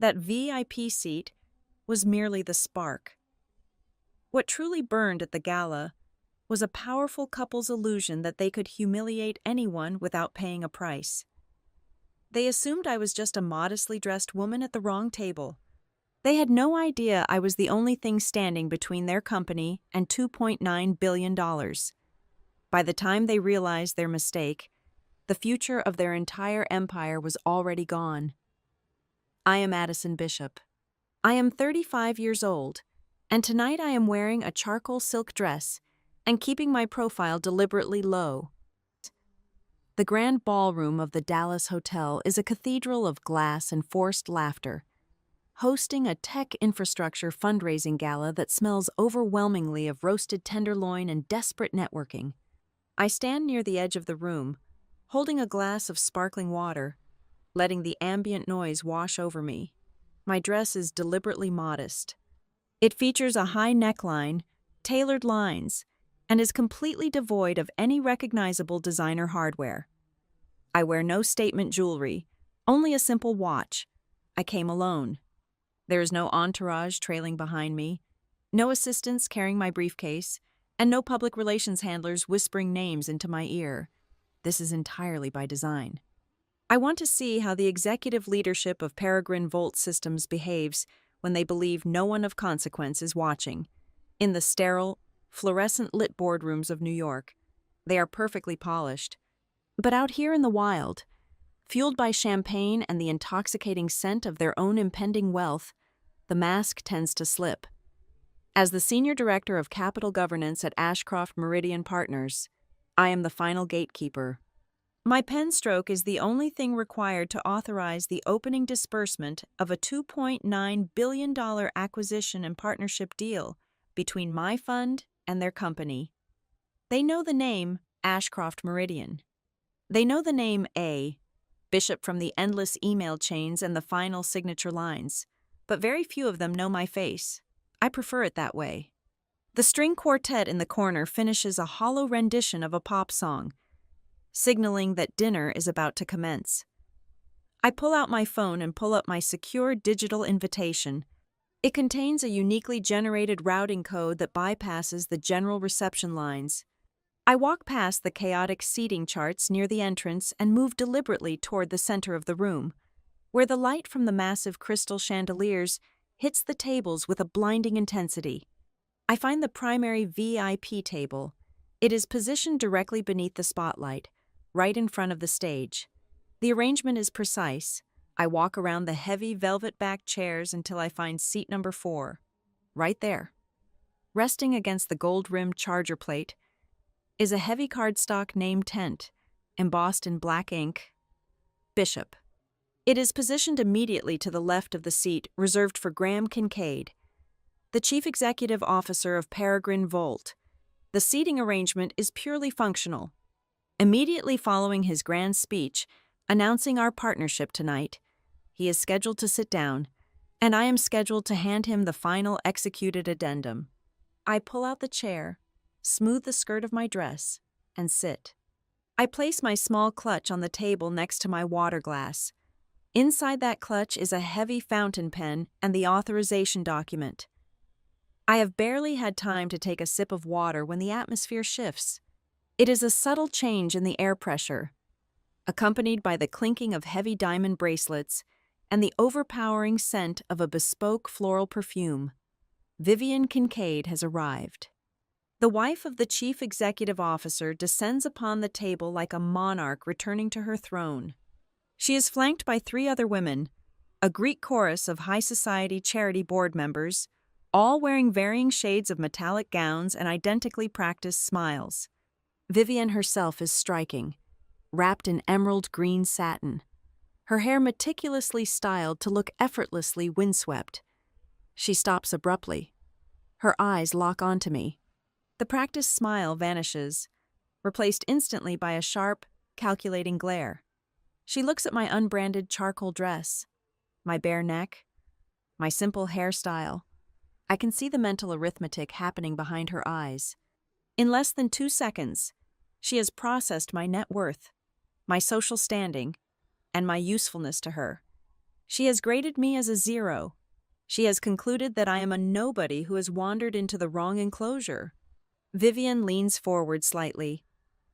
That VIP seat was merely the spark. What truly burned at the gala was a powerful couple's illusion that they could humiliate anyone without paying a price. They assumed I was just a modestly dressed woman at the wrong table. They had no idea I was the only thing standing between their company and $2.9 billion. By the time they realized their mistake, the future of their entire empire was already gone. I am Addison Bishop. I am 35 years old, and tonight I am wearing a charcoal silk dress and keeping my profile deliberately low. The grand ballroom of the Dallas Hotel is a cathedral of glass and forced laughter, hosting a tech infrastructure fundraising gala that smells overwhelmingly of roasted tenderloin and desperate networking. I stand near the edge of the room, holding a glass of sparkling water, letting the ambient noise wash over me. My dress is deliberately modest. It features a high neckline, tailored lines, and is completely devoid of any recognizable designer hardware. I wear no statement jewelry, only a simple watch. I came alone. There is no entourage trailing behind me, no assistants carrying my briefcase, and no public relations handlers whispering names into my ear. This is entirely by design. I want to see how the executive leadership of Peregrine Volt Systems behaves when they believe no one of consequence is watching. In the sterile, fluorescent-lit boardrooms of New York, they are perfectly polished. But out here in the wild, fueled by champagne and the intoxicating scent of their own impending wealth, the mask tends to slip. As the Senior Director of Capital Governance at Ashcroft Meridian Partners, I am the final gatekeeper. My pen stroke is the only thing required to authorize the opening disbursement of a $2.9 billion acquisition and partnership deal between my fund and their company. They know the name Ashcroft Meridian. They know the name A, Bishop from the endless email chains and the final signature lines, but very few of them know my face. I prefer it that way. The string quartet in the corner finishes a hollow rendition of a pop song, signaling that dinner is about to commence. I pull out my phone and pull up my secure digital invitation. It contains a uniquely generated routing code that bypasses the general reception lines. I walk past the chaotic seating charts near the entrance and move deliberately toward the center of the room, where the light from the massive crystal chandeliers hits the tables with a blinding intensity. I find the primary VIP table. It is positioned directly beneath the spotlight, right in front of the stage. The arrangement is precise. I walk around the heavy velvet-backed chairs until I find seat number 4, right there. Resting against the gold-rimmed charger plate is a heavy cardstock name tent, embossed in black ink, Bishop. It is positioned immediately to the left of the seat reserved for Graham Kincaid, the Chief Executive Officer of Peregrine Volt. The seating arrangement is purely functional. Immediately following his grand speech announcing our partnership tonight, he is scheduled to sit down, and I am scheduled to hand him the final executed addendum. I pull out the chair, smooth the skirt of my dress, and sit. I place my small clutch on the table next to my water glass. Inside that clutch is a heavy fountain pen and the authorization document. I have barely had time to take a sip of water when the atmosphere shifts. It is a subtle change in the air pressure, accompanied by the clinking of heavy diamond bracelets and the overpowering scent of a bespoke floral perfume. Vivian Kincaid has arrived. The wife of the chief executive officer descends upon the table like a monarch returning to her throne. She is flanked by 3 other women, a Greek chorus of high society charity board members, all wearing varying shades of metallic gowns and identically practiced smiles. Vivian herself is striking, wrapped in emerald green satin, her hair meticulously styled to look effortlessly windswept. She stops abruptly. Her eyes lock onto me. The practiced smile vanishes, replaced instantly by a sharp, calculating glare. She looks at my unbranded charcoal dress, my bare neck, my simple hairstyle. I can see the mental arithmetic happening behind her eyes. In less than 2 seconds, she has processed my net worth, my social standing, and my usefulness to her. She has graded me as a 0. She has concluded that I am a nobody who has wandered into the wrong enclosure. Vivian leans forward slightly.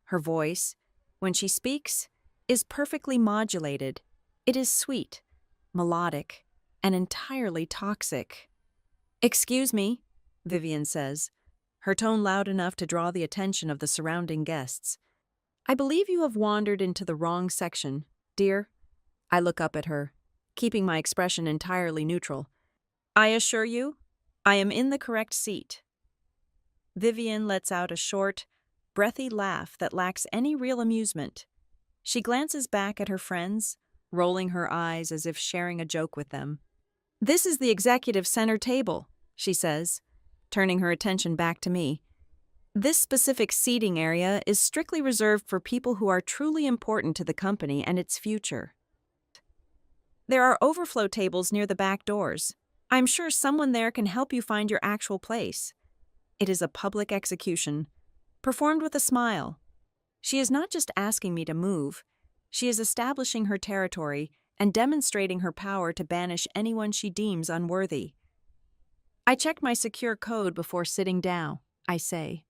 Her voice, when she speaks, is perfectly modulated. It is sweet, melodic, and entirely toxic. "Excuse me," Vivian says, her tone loud enough to draw the attention of the surrounding guests. "I believe you have wandered into the wrong section, dear." I look up at her, keeping my expression entirely neutral. "I assure you, I am in the correct seat." Vivian lets out a short, breathy laugh that lacks any real amusement. She glances back at her friends, rolling her eyes as if sharing a joke with them. "This is the executive center table," she says, turning her attention back to me. "This specific seating area is strictly reserved for people who are truly important to the company and its future. There are overflow tables near the back doors. I'm sure someone there can help you find your actual place." It is a public execution, performed with a smile. She is not just asking me to move, she is establishing her territory and demonstrating her power to banish anyone she deems unworthy. "I checked my secure code before sitting down," I say,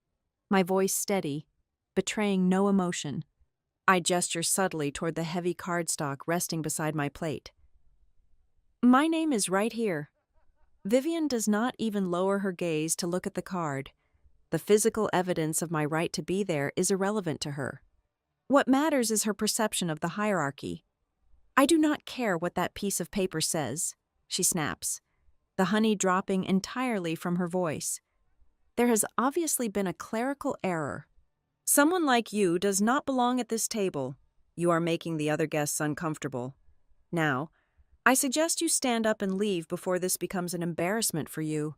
my voice steady, betraying no emotion. I gesture subtly toward the heavy cardstock resting beside my plate. "My name is right here." Vivian does not even lower her gaze to look at the card. The physical evidence of my right to be there is irrelevant to her. What matters is her perception of the hierarchy. "I do not care what that piece of paper says," she snaps, the honey dropping entirely from her voice. "There has obviously been a clerical error. Someone like you does not belong at this table. You are making the other guests uncomfortable. Now, I suggest you stand up and leave before this becomes an embarrassment for you."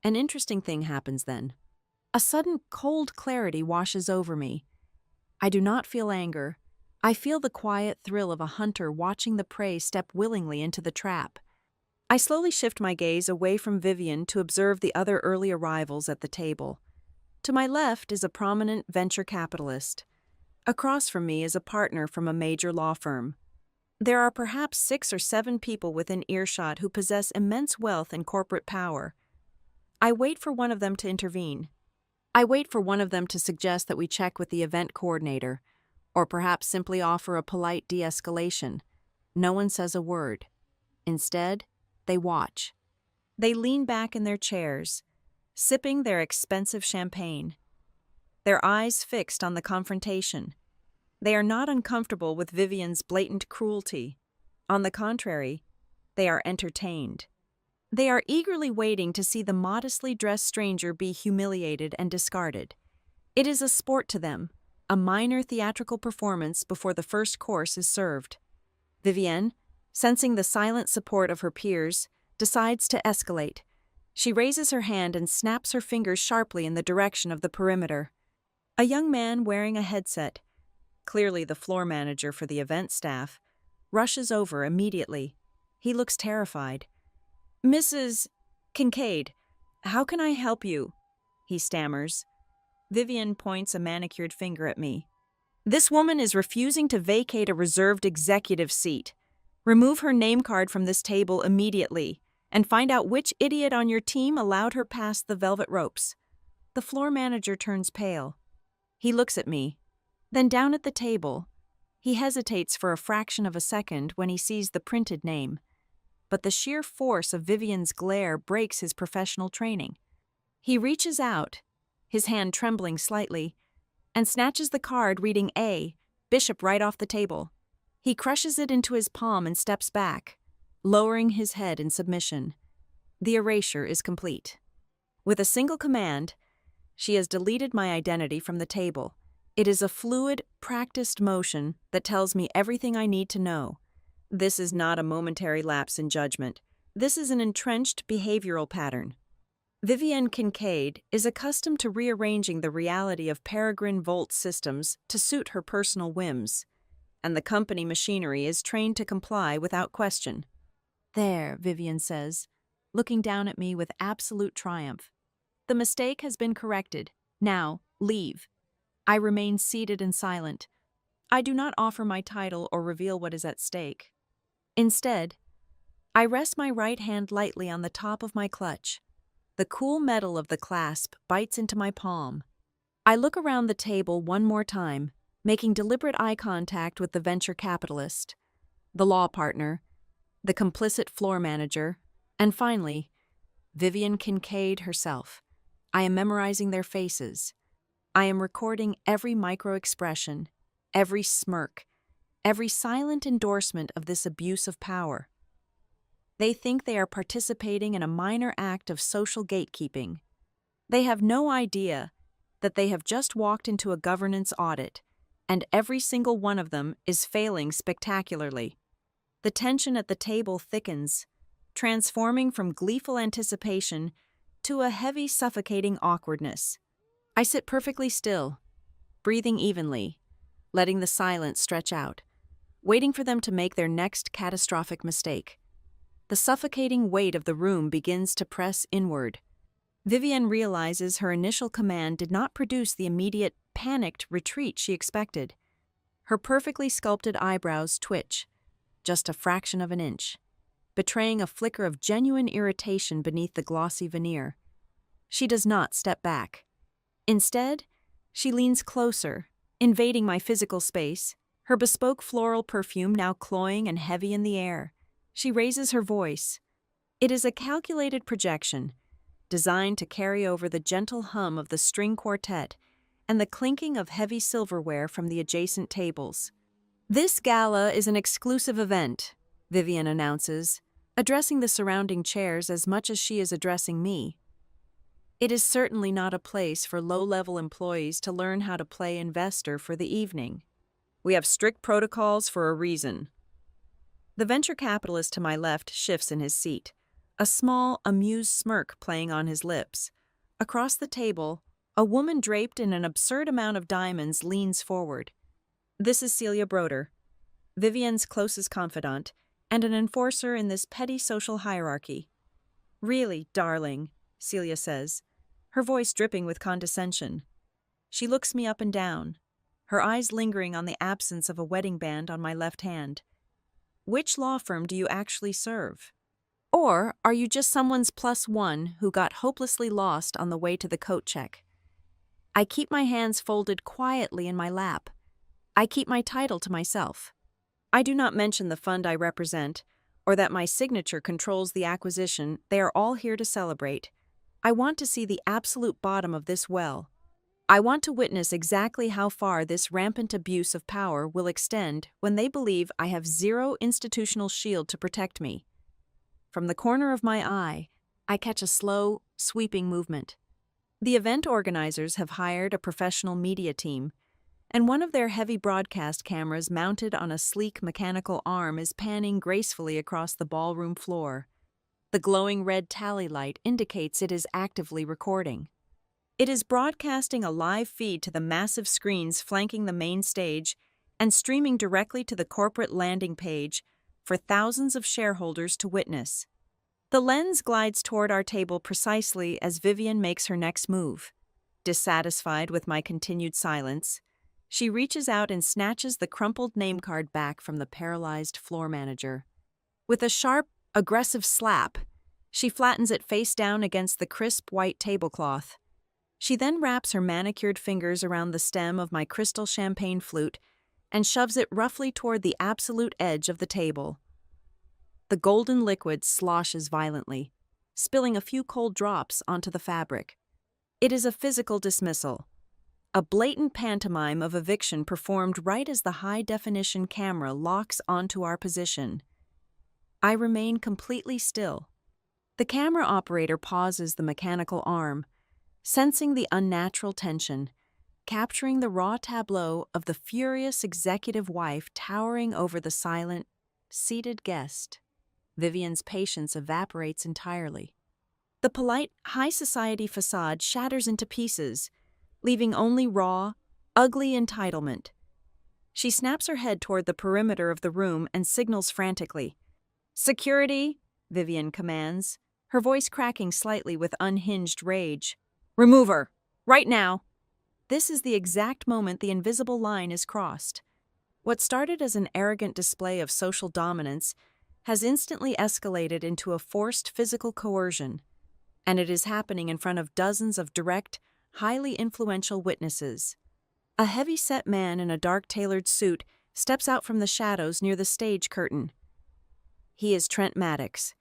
An interesting thing happens then. A sudden cold clarity washes over me. I do not feel anger. I feel the quiet thrill of a hunter watching the prey step willingly into the trap. I slowly shift my gaze away from Vivian to observe the other early arrivals at the table. To my left is a prominent venture capitalist. Across from me is a partner from a major law firm. There are perhaps 6 or 7 people within earshot who possess immense wealth and corporate power. I wait for one of them to intervene. I wait for one of them to suggest that we check with the event coordinator, or perhaps simply offer a polite de-escalation. No one says a word. Instead, they watch. They lean back in their chairs, sipping their expensive champagne, their eyes fixed on the confrontation. They are not uncomfortable with Vivian's blatant cruelty. On the contrary, they are entertained. They are eagerly waiting to see the modestly dressed stranger be humiliated and discarded. It is a sport to them, a minor theatrical performance before the first course is served. Vivienne, sensing the silent support of her peers, decides to escalate. She raises her hand and snaps her fingers sharply in the direction of the perimeter. A young man wearing a headset, clearly the floor manager for the event staff, rushes over immediately. He looks terrified. "Mrs. Kincaid, how can I help you?" he stammers. Vivian points a manicured finger at me. "This woman is refusing to vacate a reserved executive seat. Remove her name card from this table immediately, and find out which idiot on your team allowed her past the velvet ropes." The floor manager turns pale. He looks at me, then down at the table. He hesitates for a fraction of a second when he sees the printed name. But the sheer force of Vivian's glare breaks his professional training. He reaches out, his hand trembling slightly, and snatches the card reading A, Bishop, right off the table. He crushes it into his palm and steps back, lowering his head in submission. The erasure is complete. With a single command, she has deleted my identity from the table. It is a fluid, practiced motion that tells me everything I need to know. This is not a momentary lapse in judgment. This is an entrenched behavioral pattern. Vivienne Kincaid is accustomed to rearranging the reality of Peregrine Volt systems to suit her personal whims, and the company machinery is trained to comply without question. "There," Vivian says, looking down at me with absolute triumph. "The mistake has been corrected. Now, leave." I remain seated and silent. I do not offer my title or reveal what is at stake. Instead, I rest my right hand lightly on the top of my clutch. The cool metal of the clasp bites into my palm. I look around the table one more time, making deliberate eye contact with the venture capitalist, the law partner, the complicit floor manager, and finally, Vivian Kincaid herself. I am memorizing their faces. I am recording every micro-expression, every smirk, every silent endorsement of this abuse of power. They think they are participating in a minor act of social gatekeeping. They have no idea that they have just walked into a governance audit, and every single one of them is failing spectacularly. The tension at the table thickens, transforming from gleeful anticipation to a heavy, suffocating awkwardness. I sit perfectly still, breathing evenly, letting the silence stretch out, waiting for them to make their next catastrophic mistake. The suffocating weight of the room begins to press inward. Vivian realizes her initial command did not produce the immediate, panicked retreat she expected. Her perfectly sculpted eyebrows twitch, just a fraction of an inch, betraying a flicker of genuine irritation beneath the glossy veneer. She does not step back. Instead, she leans closer, invading my physical space, her bespoke floral perfume now cloying and heavy in the air. She raises her voice. It is a calculated projection, designed to carry over the gentle hum of the string quartet and the clinking of heavy silverware from the adjacent tables. "This gala is an exclusive event," Vivian announces, addressing the surrounding chairs as much as she is addressing me. "It is certainly not a place for low-level employees to learn how to play investor for the evening. We have strict protocols for a reason." The venture capitalist to my left shifts in his seat, a small, amused smirk playing on his lips. Across the table, a woman draped in an absurd amount of diamonds leans forward. This is Celia Broder, Vivian's closest confidant, and an enforcer in this petty social hierarchy. "Really, darling," Celia says, her voice dripping with condescension. She looks me up and down, her eyes lingering on the absence of a wedding band on my left hand. "Which law firm do you actually serve? Or are you just someone's +1 who got hopelessly lost on the way to the coat check?" I keep my hands folded quietly in my lap. I keep my title to myself. I do not mention the fund I represent, or that my signature controls the acquisition they are all here to celebrate. I want to see the absolute bottom of this well. I want to witness exactly how far this rampant abuse of power will extend when they believe I have zero institutional shield to protect me. From the corner of my eye, I catch a slow, sweeping movement. The event organizers have hired a professional media team, and one of their heavy broadcast cameras mounted on a sleek mechanical arm is panning gracefully across the ballroom floor. The glowing red tally light indicates it is actively recording. It is broadcasting a live feed to the massive screens flanking the main stage and streaming directly to the corporate landing page for thousands of shareholders to witness. The lens glides toward our table precisely as Vivian makes her next move. Dissatisfied with my continued silence, she reaches out and snatches the crumpled name card back from the paralyzed floor manager. With a sharp, aggressive slap, she flattens it face down against the crisp white tablecloth. She then wraps her manicured fingers around the stem of my crystal champagne flute and shoves it roughly toward the absolute edge of the table. The golden liquid sloshes violently, spilling a few cold drops onto the fabric. It is a physical dismissal, a blatant pantomime of eviction performed right as the high-definition camera locks onto our position. I remain completely still. The camera operator pauses the mechanical arm, sensing the unnatural tension, capturing the raw tableau of the furious executive wife towering over the silent, seated guest. Vivian's patience evaporates entirely. The polite, high society facade shatters into pieces, leaving only raw, ugly entitlement. She snaps her head toward the perimeter of the room and signals frantically. "Security," Vivian commands, her voice cracking slightly with unhinged rage. "Remove her! Right now!" This is the exact moment the invisible line is crossed. What started as an arrogant display of social dominance has instantly escalated into a forced physical coercion, and it is happening in front of dozens of direct, highly influential witnesses. A heavy-set man in a dark tailored suit steps out from the shadows near the stage curtain. He is Trent Maddox,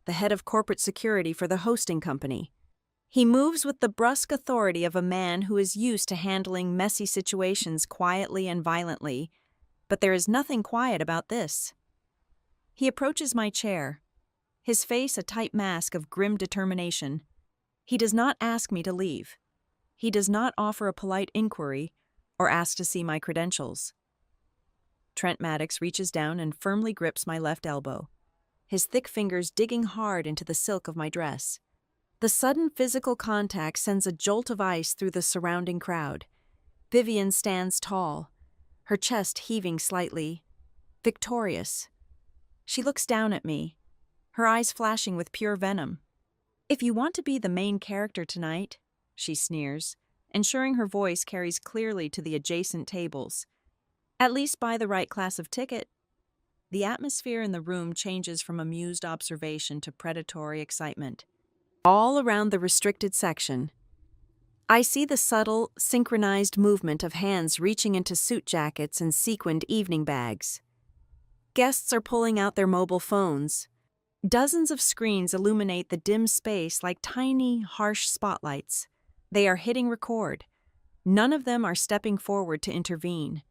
the head of corporate security for the hosting company. He moves with the brusque authority of a man who is used to handling messy situations quietly and violently, but there is nothing quiet about this. He approaches my chair, his face a tight mask of grim determination. He does not ask me to leave. He does not offer a polite inquiry or ask to see my credentials. Trent Maddox reaches down and firmly grips my left elbow, his thick fingers digging hard into the silk of my dress. The sudden physical contact sends a jolt of ice through the surrounding crowd. Vivian stands tall, her chest heaving slightly, victorious. She looks down at me, her eyes flashing with pure venom. "If you want to be the main character tonight," she sneers, ensuring her voice carries clearly to the adjacent tables, "at least buy the right class of ticket." The atmosphere in the room changes from amused observation to predatory excitement. All around the restricted section, I see the subtle, synchronized movement of hands reaching into suit jackets and sequined evening bags. Guests are pulling out their mobile phones. Dozens of screens illuminate the dim space like tiny, harsh spotlights. They are hitting record. None of them are stepping forward to intervene.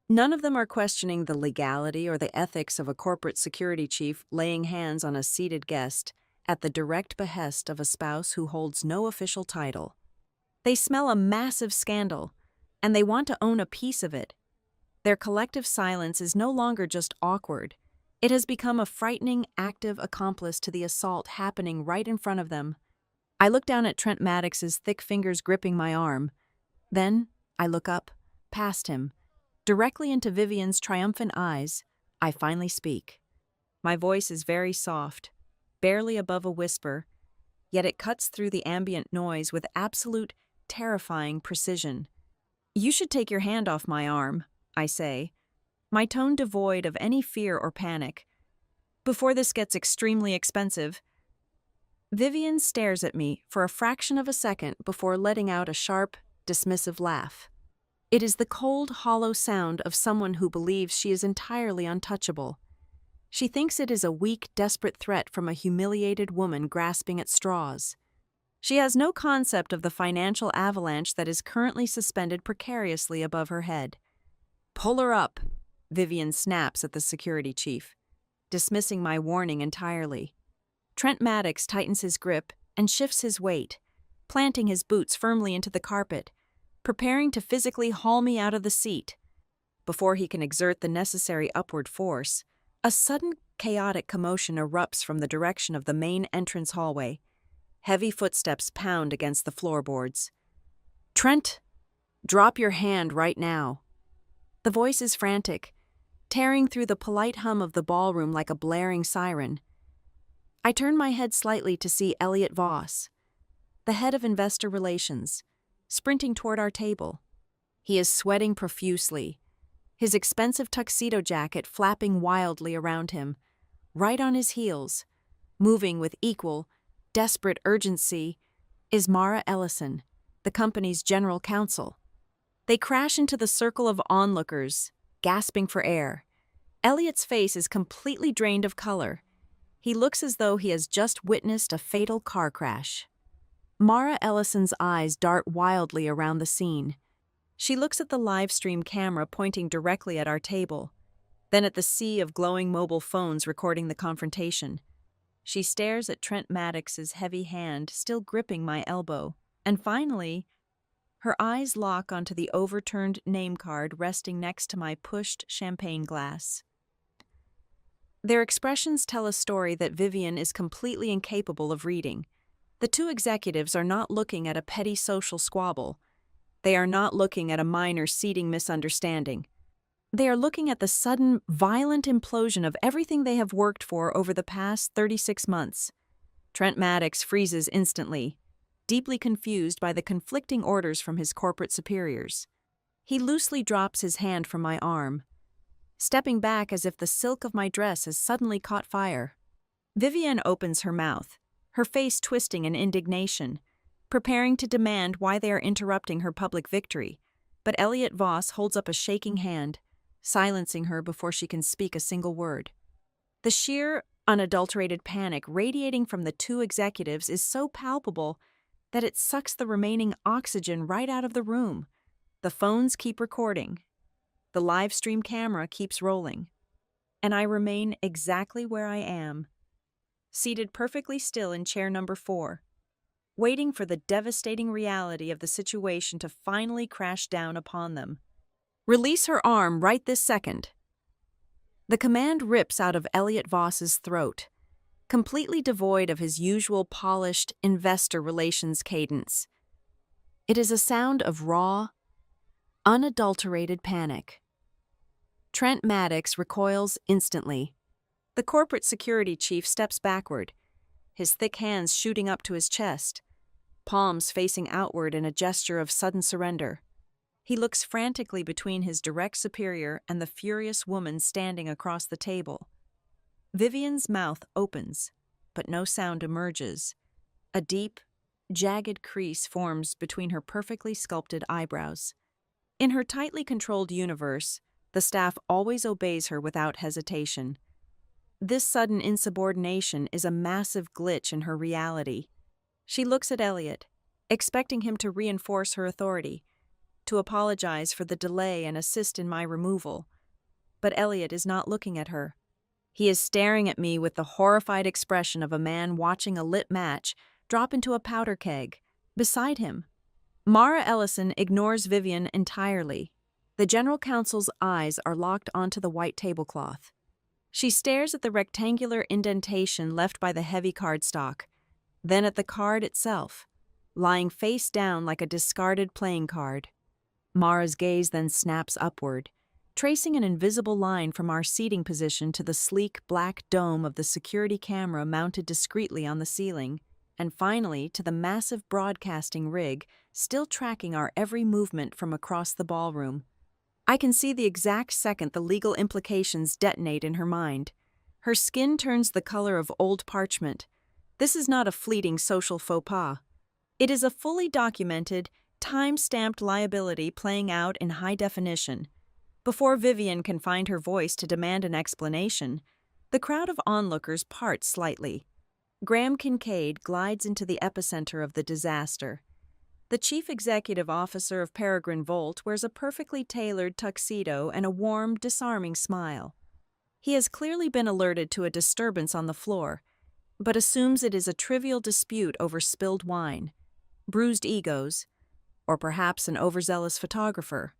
None of them are questioning the legality or the ethics of a corporate security chief laying hands on a seated guest at the direct behest of a spouse who holds no official title. They smell a massive scandal, and they want to own a piece of it. Their collective silence is no longer just awkward. It has become a frightening, active accomplice to the assault happening right in front of them. I look down at Trent Maddox's thick fingers gripping my arm. Then I look up, past him, directly into Vivian's triumphant eyes. I finally speak. My voice is very soft, barely above a whisper, yet it cuts through the ambient noise with absolute, terrifying precision. "You should take your hand off my arm," I say, my tone devoid of any fear or panic. "Before this gets extremely expensive." Vivian stares at me for a fraction of a second before letting out a sharp, dismissive laugh. It is the cold, hollow sound of someone who believes she is entirely untouchable. She thinks it is a weak, desperate threat from a humiliated woman grasping at straws. She has no concept of the financial avalanche that is currently suspended precariously above her head. "Pull her up," Vivian snaps at the security chief, dismissing my warning entirely. Trent Maddox tightens his grip and shifts his weight, planting his boots firmly into the carpet, preparing to physically haul me out of the seat. Before he can exert the necessary upward force, a sudden chaotic commotion erupts from the direction of the main entrance hallway. Heavy footsteps pound against the floorboards. "Trent, drop your hand right now." The voice is frantic, tearing through the polite hum of the ballroom like a blaring siren. I turn my head slightly to see Elliot Voss, the head of investor relations, sprinting toward our table. He is sweating profusely, his expensive tuxedo jacket flapping wildly around him. Right on his heels, moving with equal, desperate urgency, is Mara Ellison, the company's general counsel. They crash into the circle of onlookers, gasping for air. Elliot's face is completely drained of color. He looks as though he has just witnessed a fatal car crash. Mara Ellison's eyes dart wildly around the scene. She looks at the live stream camera pointing directly at our table, then at the sea of glowing mobile phones recording the confrontation. She stares at Trent Maddox's heavy hand still gripping my elbow, and finally, her eyes lock onto the overturned name card resting next to my pushed champagne glass. Their expressions tell a story that Vivian is completely incapable of reading. The two executives are not looking at a petty social squabble. They are not looking at a minor seating misunderstanding. They are looking at the sudden, violent implosion of everything they have worked for over the past 36 months. Trent Maddox freezes instantly, deeply confused by the conflicting orders from his corporate superiors. He loosely drops his hand from my arm. stepping back as if the silk of my dress has suddenly caught fire. Vivienne opens her mouth, her face twisting in indignation, preparing to demand why they are interrupting her public victory, but Elliot Voss holds up a shaking hand, silencing her before she can speak a single word. The sheer, unadulterated panic radiating from the two executives is so palpable that it sucks the remaining oxygen right out of the room. The phones keep recording. The live stream camera keeps rolling. And I remain exactly where I am, seated perfectly still in chair number 4, waiting for the devastating reality of the situation to finally crash down upon them. Release her arm right this second. The command rips out of Elliot Voss's throat, completely devoid of his usual polished investor relations cadence. It is a sound of raw, unadulterated panic. Trent Maddox recoils instantly. The corporate security chief steps backward, his thick hands shooting up to his chest, palms facing outward in a gesture of sudden surrender. He looks frantically between his direct superior and the furious woman standing across the table. Vivienne's mouth opens, but no sound emerges. A deep, jagged crease forms between her perfectly sculpted eyebrows. In her tightly controlled universe, the staff always obeys her without hesitation. This sudden insubordination is a massive glitch in her reality. She looks at Elliot, expecting him to reinforce her authority, to apologize for the delay and assist in my removal. But Elliot is not looking at her. He is staring at me with the horrified expression of a man watching a lit match drop into a powder keg. Beside him, Mara Ellison ignores Vivienne entirely. The general counsel's eyes are locked onto the white tablecloth. She stares at the rectangular indentation left by the heavy cardstock, then at the card itself, lying face down like a discarded playing card. Mara's gaze then snaps upward, tracing an invisible line from our seating position to the sleek black dome of the security camera mounted discreetly on the ceiling, and finally to the massive broadcasting rig still tracking our every movement from across the ballroom. I can see the exact second the legal implications detonate in her mind. Her skin turns the color of old parchment. This is not a fleeting social faux pas. It is a fully documented, time-stamped liability playing out in high definition. Before Vivienne can find her voice to demand an explanation, the crowd of onlookers parts slightly. Graham Kincaid glides into the epicenter of the disaster. The chief executive officer of Peregrine Volt wears a perfectly tailored tuxedo and a warm, disarming smile. He has clearly been alerted to a disturbance on the floor, but assumes it is a trivial dispute over spilled wine, bruised egos, or perhaps an overzealous photographer.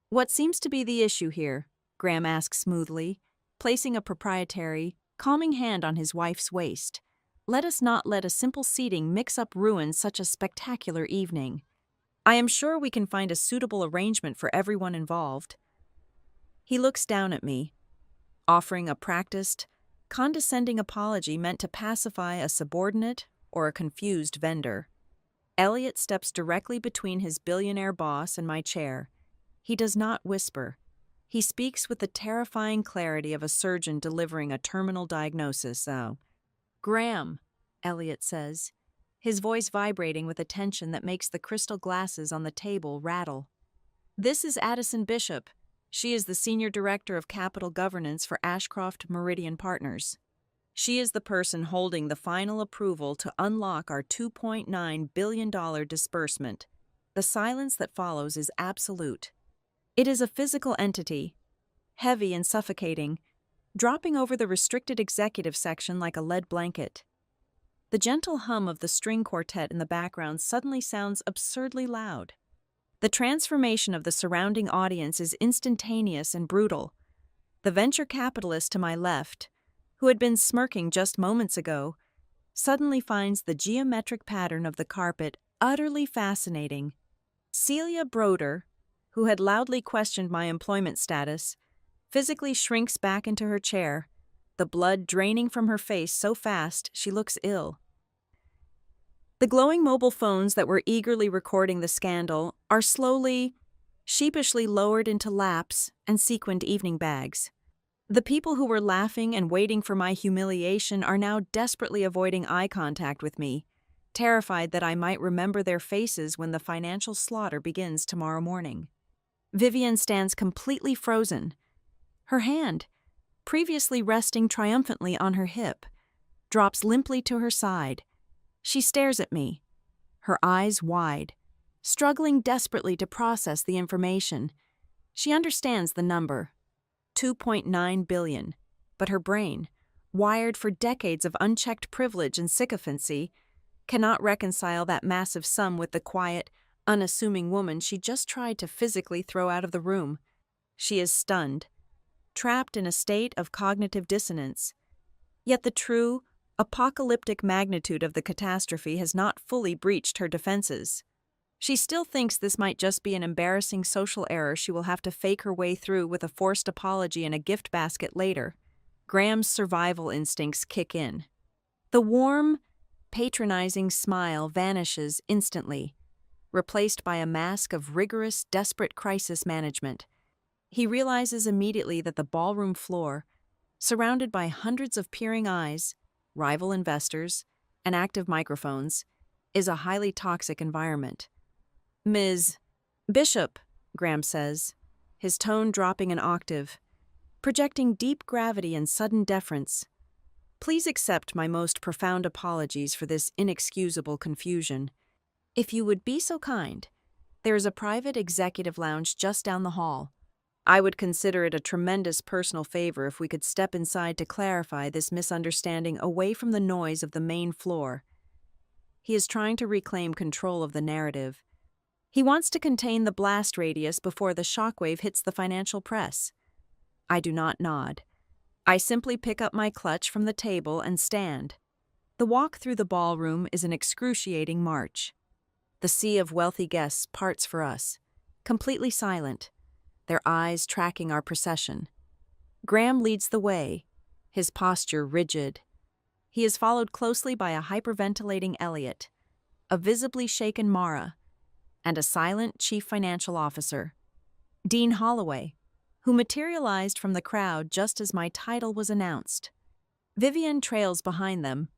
What seems to be the issue here? Graham asks smoothly, placing a proprietary, calming hand on his wife's waist. Let us not let a simple seating mix up ruin such a spectacular evening. I am sure we can find a suitable arrangement for everyone involved. He looks down at me, offering a practiced, condescending apology meant to pacify a subordinate or a confused vendor. Elliot steps directly between his billionaire boss and my chair. He does not whisper. He speaks with the terrifying clarity of a surgeon delivering a terminal diagnosis. Graham, Elliot says, his voice vibrating with a tension that makes the crystal glasses on the table rattle. This is Addison Bishop. She is the Senior Director of Capital Governance for Ashcroft Meridian Partners. She is the person holding the final approval to unlock our $2.9 billion disbursement. The silence that follows is absolute. It is a physical entity, heavy and suffocating, dropping over the restricted executive section like a lead blanket. The gentle hum of the string quartet in the background suddenly sounds absurdly loud. The transformation of the surrounding audience is instantaneous and brutal. The venture capitalist to my left, who had been smirking just moments ago, suddenly finds the geometric pattern of the carpet utterly fascinating. Celia Broder, who had loudly questioned my employment status, physically shrinks back into her chair, the blood draining from her face so fast she looks ill. The glowing mobile phones that were eagerly recording the scandal are slowly, sheepishly lowered into laps and sequined evening bags. The people who were laughing and waiting for my humiliation are now desperately avoiding eye contact with me, terrified that I might remember their faces when the financial slaughter begins tomorrow morning. Vivian stands completely frozen. Her hand, previously resting triumphantly on her hip, drops limply to her side. She stares at me, her eyes wide, struggling desperately to process the information. She understands the number, 2.9 billion, but her brain, wired for decades of unchecked privilege and sycophancy, cannot reconcile that massive sum with the quiet, unassuming woman she just tried to physically throw out of the room. She is stunned, trapped in a state of cognitive dissonance. Yet the true, apocalyptic magnitude of the catastrophe has not fully breached her defenses. She still thinks this might just be an embarrassing social error she will have to fake her way through with a forced apology and a gift basket later. Graham's survival instincts kick in. The warm, patronizing smile vanishes instantly, replaced by a mask of rigorous, desperate crisis management. He realizes immediately that the ballroom floor, surrounded by hundreds of peering eyes, rival investors, and active microphones, is a highly toxic environment. "Ms. Bishop," Graham says, his tone dropping an octave, projecting deep gravity and sudden deference. "Please accept my most profound apologies for this inexcusable confusion. If you would be so kind, there is a private executive lounge just down the hall. I would consider it a tremendous personal favor if we could step inside to clarify this misunderstanding away from the noise of the main floor." He is trying to reclaim control of the narrative. He wants to contain the blast radius before the shockwave hits the financial press. I do not nod. I simply pick up my clutch from the table and stand. The walk through the ballroom is an excruciating march. The sea of wealthy guests parts for us, completely silent, their eyes tracking our procession. Graham leads the way, his posture rigid. He is followed closely by a hyperventilating Elliot, a visibly shaken Mara, and a silent chief financial officer, Dean Holloway, who materialized from the crowd just as my title was announced. Vivian trails behind them,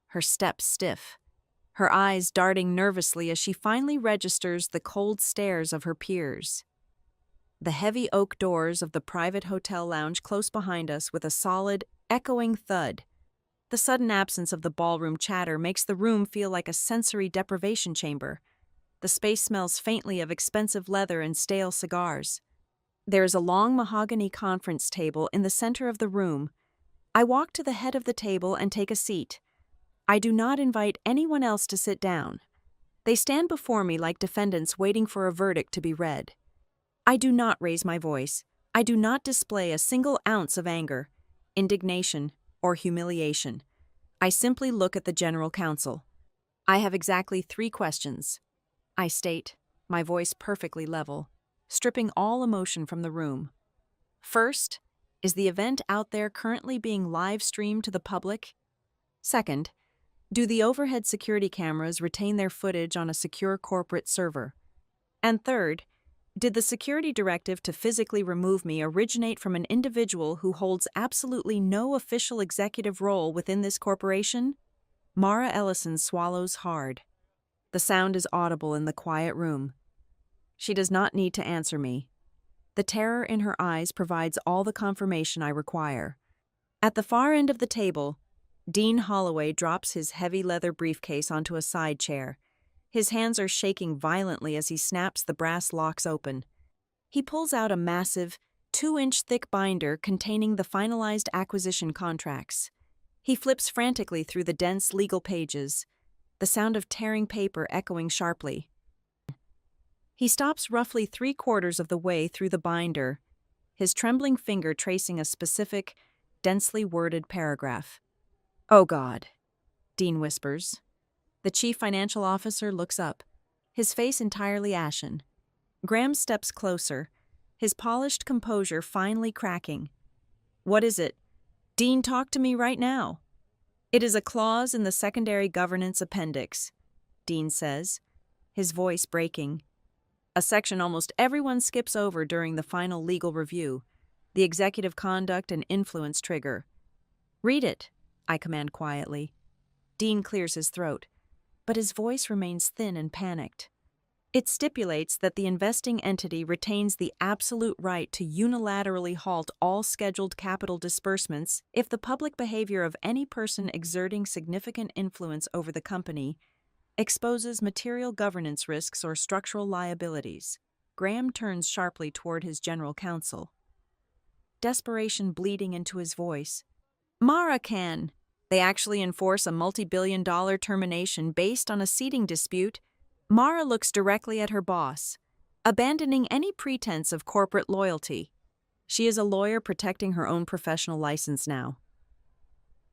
her steps stiff, her eyes darting nervously as she finally registers the cold stares of her peers. The heavy oak doors of the private hotel lounge close behind us with a solid, echoing thud. The sudden absence of the ballroom chatter makes the room feel like a sensory deprivation chamber. The space smells faintly of expensive leather and stale cigars. There is a long mahogany conference table in the center of the room. I walk to the head of the table and take a seat. I do not invite anyone else to sit down. They stand before me like defendants waiting for a verdict to be read. I do not raise my voice. I do not display a single ounce of anger, indignation, or humiliation. I simply look at the general counsel. "I have exactly 3 questions," I state, my voice perfectly level, stripping all emotion from the room. "First, is the event out there currently being live-streamed to the public? Second, do the overhead security cameras retain their footage on a secure corporate server? And third, did the security directive to physically remove me originate from an individual who holds absolutely no official executive role within this corporation?" Mara Ellison swallows hard. The sound is audible in the quiet room. She does not need to answer me. The terror in her eyes provides all the confirmation I require. At the far end of the table, Dean Holloway drops his heavy leather briefcase onto a side chair. His hands are shaking violently as he snaps the brass locks open. He pulls out a massive, 2-inch thick binder containing the finalized acquisition contracts. He flips frantically through the dense legal pages, the sound of tearing paper echoing sharply. He stops roughly 3/4 of the way through the binder, his trembling finger tracing a specific, densely worded paragraph. "Oh God," Dean whispers. The chief financial officer looks up, his face entirely ashen. Graham steps closer, his polished composure finely cracking. "What is it? Dean, talk to me right now." "It is a clause in the secondary governance appendix," Dean says, his voice breaking. "A section almost everyone skips over during the final legal review. the executive conduct and influence trigger. Read it, I command quietly. Dean clears his throat, but his voice remains thin and panicked. It stipulates that the investing entity retains the absolute right to unilaterally halt all scheduled capital disbursements if the public behavior of any person exerting significant influence over the company exposes material governance risks or structural liabilities. Graham turns sharply toward his general counsel, desperation bleeding into his voice. Mara can. They actually enforce a multi-billion-dollar termination based on a seating dispute. Mara looks directly at her boss, abandoning any pretense of corporate loyalty. She is a lawyer protecting her own professional license now.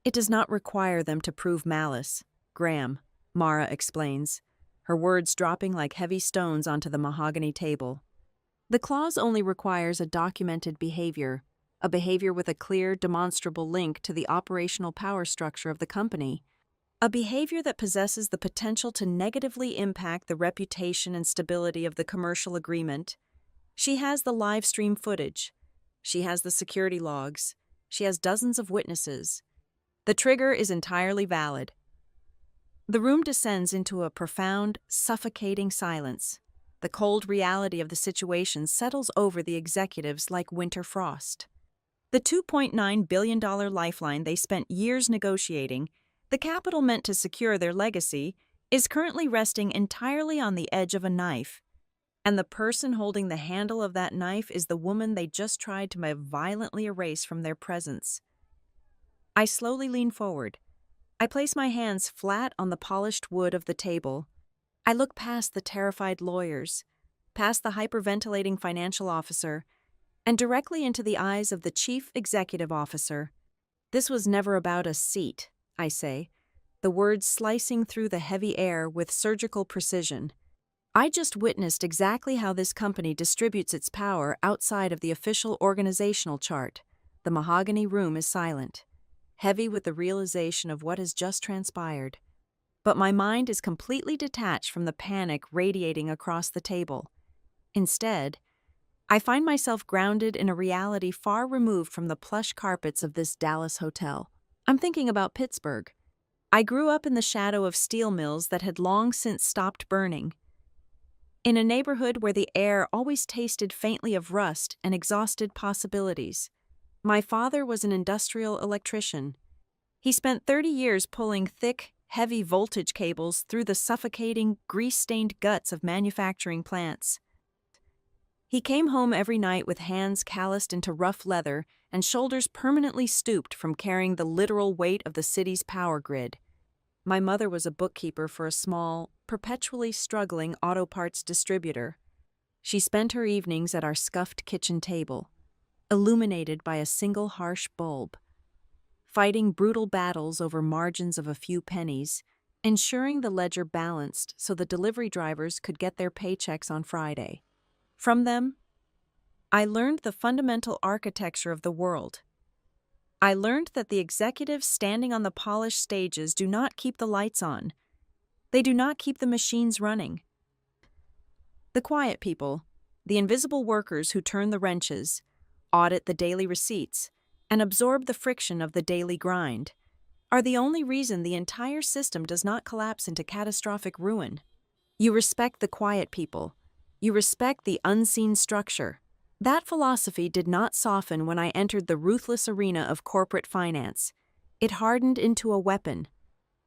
It does not require them to prove malice, Graham, Mara explains, her words dropping like heavy stones onto the mahogany table. The clause only requires a documented behavior, a behavior with a clear, demonstrable link to the operational power structure of the company, a behavior that possesses the potential to negatively impact the reputation and stability of the commercial agreement. She has the live stream footage. She has the security logs. She has dozens of witnesses. The trigger is entirely valid. The room descends into a profound, suffocating silence. The cold reality of the situation settles over the executives like winter frost. The $2.9 billion lifeline they spent years negotiating, the capital meant to secure their legacy, is currently resting entirely on the edge of a knife. And the person holding the handle of that knife is the woman they just tried to violently erase from their presence. I slowly lean forward. I place my hands flat on the polished wood of the table. I look past the terrified lawyers, past the hyperventilating financial officer, and directly into the eyes of the chief executive officer. This was never about a seat, I say, the words slicing through the heavy air with surgical precision. I just witnessed exactly how this company distributes its power outside of the official organizational chart. The mahogany room is silent, heavy with the realization of what has just transpired. But my mind is completely detached from the panic radiating across the table. Instead, I find myself grounded in a reality far removed from the plush carpets of this Dallas hotel. I'm thinking about Pittsburgh. I grew up in the shadow of steel mills that had long since stopped burning. In a neighborhood where the air always tasted faintly of rust and exhausted possibilities. My father was an industrial electrician. He spent 30 years pulling thick, heavy voltage cables through the suffocating, grease-stained guts of manufacturing plants. He came home every night with hands calloused into rough leather and shoulders permanently stooped from carrying the literal weight of the city's power grid. My mother was a bookkeeper for a small, perpetually struggling auto parts distributor. She spent her evenings at our scuffed kitchen table, illuminated by a single harsh bulb, fighting brutal battles over margins of a few pennies, ensuring the ledger balanced so the delivery drivers could get their paychecks on Friday. From them, I learned the fundamental architecture of the world. I learned that the executives standing on the polished stages do not keep the lights on. They do not keep the machines running. The quiet people, the invisible workers who turn the wrenches, audit the daily receipts, and absorb the friction of the daily grind, are the only reason the entire system does not collapse into catastrophic ruin. You respect the quiet people. You respect the unseen structure. That philosophy did not soften when I entered the ruthless arena of corporate finance. It hardened into a weapon.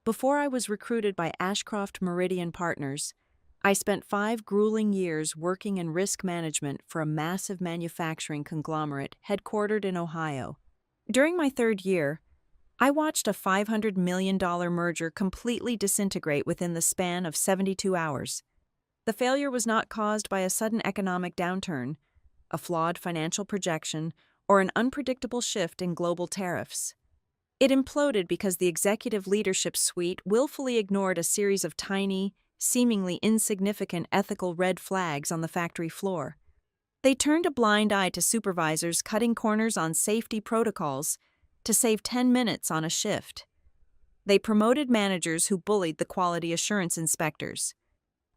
Before I was recruited by Ashcroft Meridian Partners, I spent 5 grueling years working in risk management for a massive manufacturing conglomerate headquartered in Ohio. During my 3rd year, I watched a $500 million merger completely disintegrate within the span of 72 hours. The failure was not caused by a sudden economic downturn, a flawed financial projection, or an unpredictable shift in global tariffs. It imploded because the executive leadership suite willfully ignored a series of tiny, seemingly insignificant ethical red flags on the factory floor. They turned a blind eye to supervisors cutting corners on safety protocols to save 10 minutes on a shift. They promoted managers who bullied the quality assurance inspectors.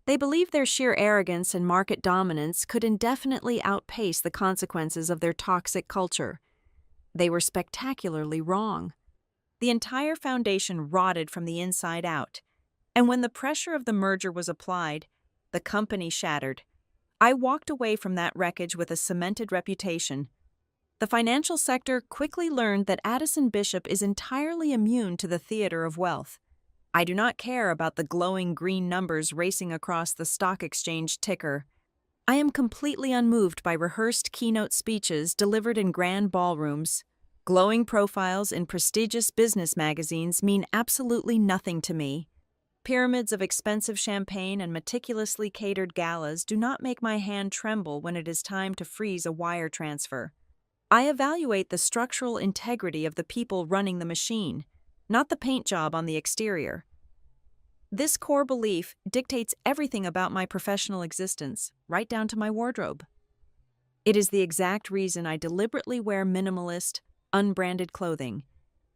They believed their sheer arrogance and market dominance could indefinitely outpace the consequences of their toxic culture. They were spectacularly wrong. The entire foundation rotted from the inside out, and when the pressure of the merger was applied, the company shattered. I walked away from that wreckage with a cemented reputation. The financial sector quickly learned that Addison Bishop is entirely immune to the theater of wealth. I do not care about the glowing green numbers racing across the stock exchange ticker. I am completely unmoved by rehearsed keynote speeches delivered in grand ballrooms. Glowing profiles in prestigious business magazines mean absolutely nothing to me. Pyramids of expensive champagne and meticulously catered galas do not make my hand tremble when it is time to freeze a wire transfer. I evaluate the structural integrity of the people running the machine, not the paint job on the exterior. This core belief dictates everything about my professional existence, right down to my wardrobe. It is the exact reason I deliberately wear minimalist, unbranded clothing.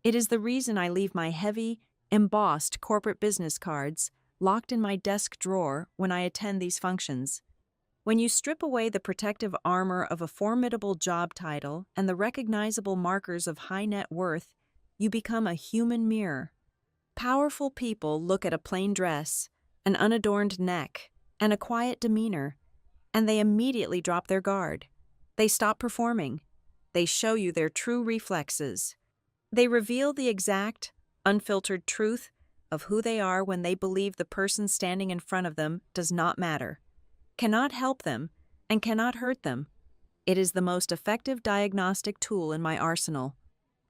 It is the reason I leave my heavy, embossed corporate business cards locked in my desk drawer when I attend these functions. When you strip away the protective armor of a formidable job title and the recognizable markers of high net worth, you become a human mirror. Powerful people look at a plain dress, an unadorned neck, and a quiet demeanor, and they immediately drop their guard. They stop performing. They show you their true reflexes. They reveal the exact, unfiltered truth of who they are when they believe the person standing in front of them does not matter, cannot help them, and cannot hurt them. It is the most effective diagnostic tool in my arsenal.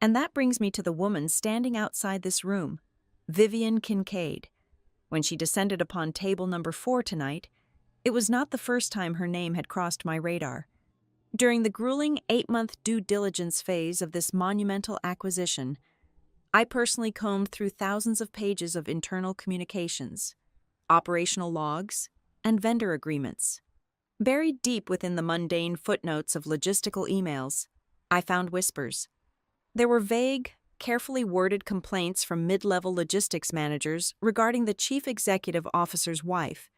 And that brings me to the woman standing outside this room, Vivian Kincaid. When she descended upon table number 4 tonight, it was not the first time her name had crossed my radar. During the grueling 8-month due diligence phase of this monumental acquisition, I personally combed through thousands of pages of internal communications, operational logs, and vendor agreements. Buried deep within the mundane footnotes of logistical emails, I found whispers. There were vague, carefully worded complaints from mid-level logistics managers regarding the chief executive officer's wife,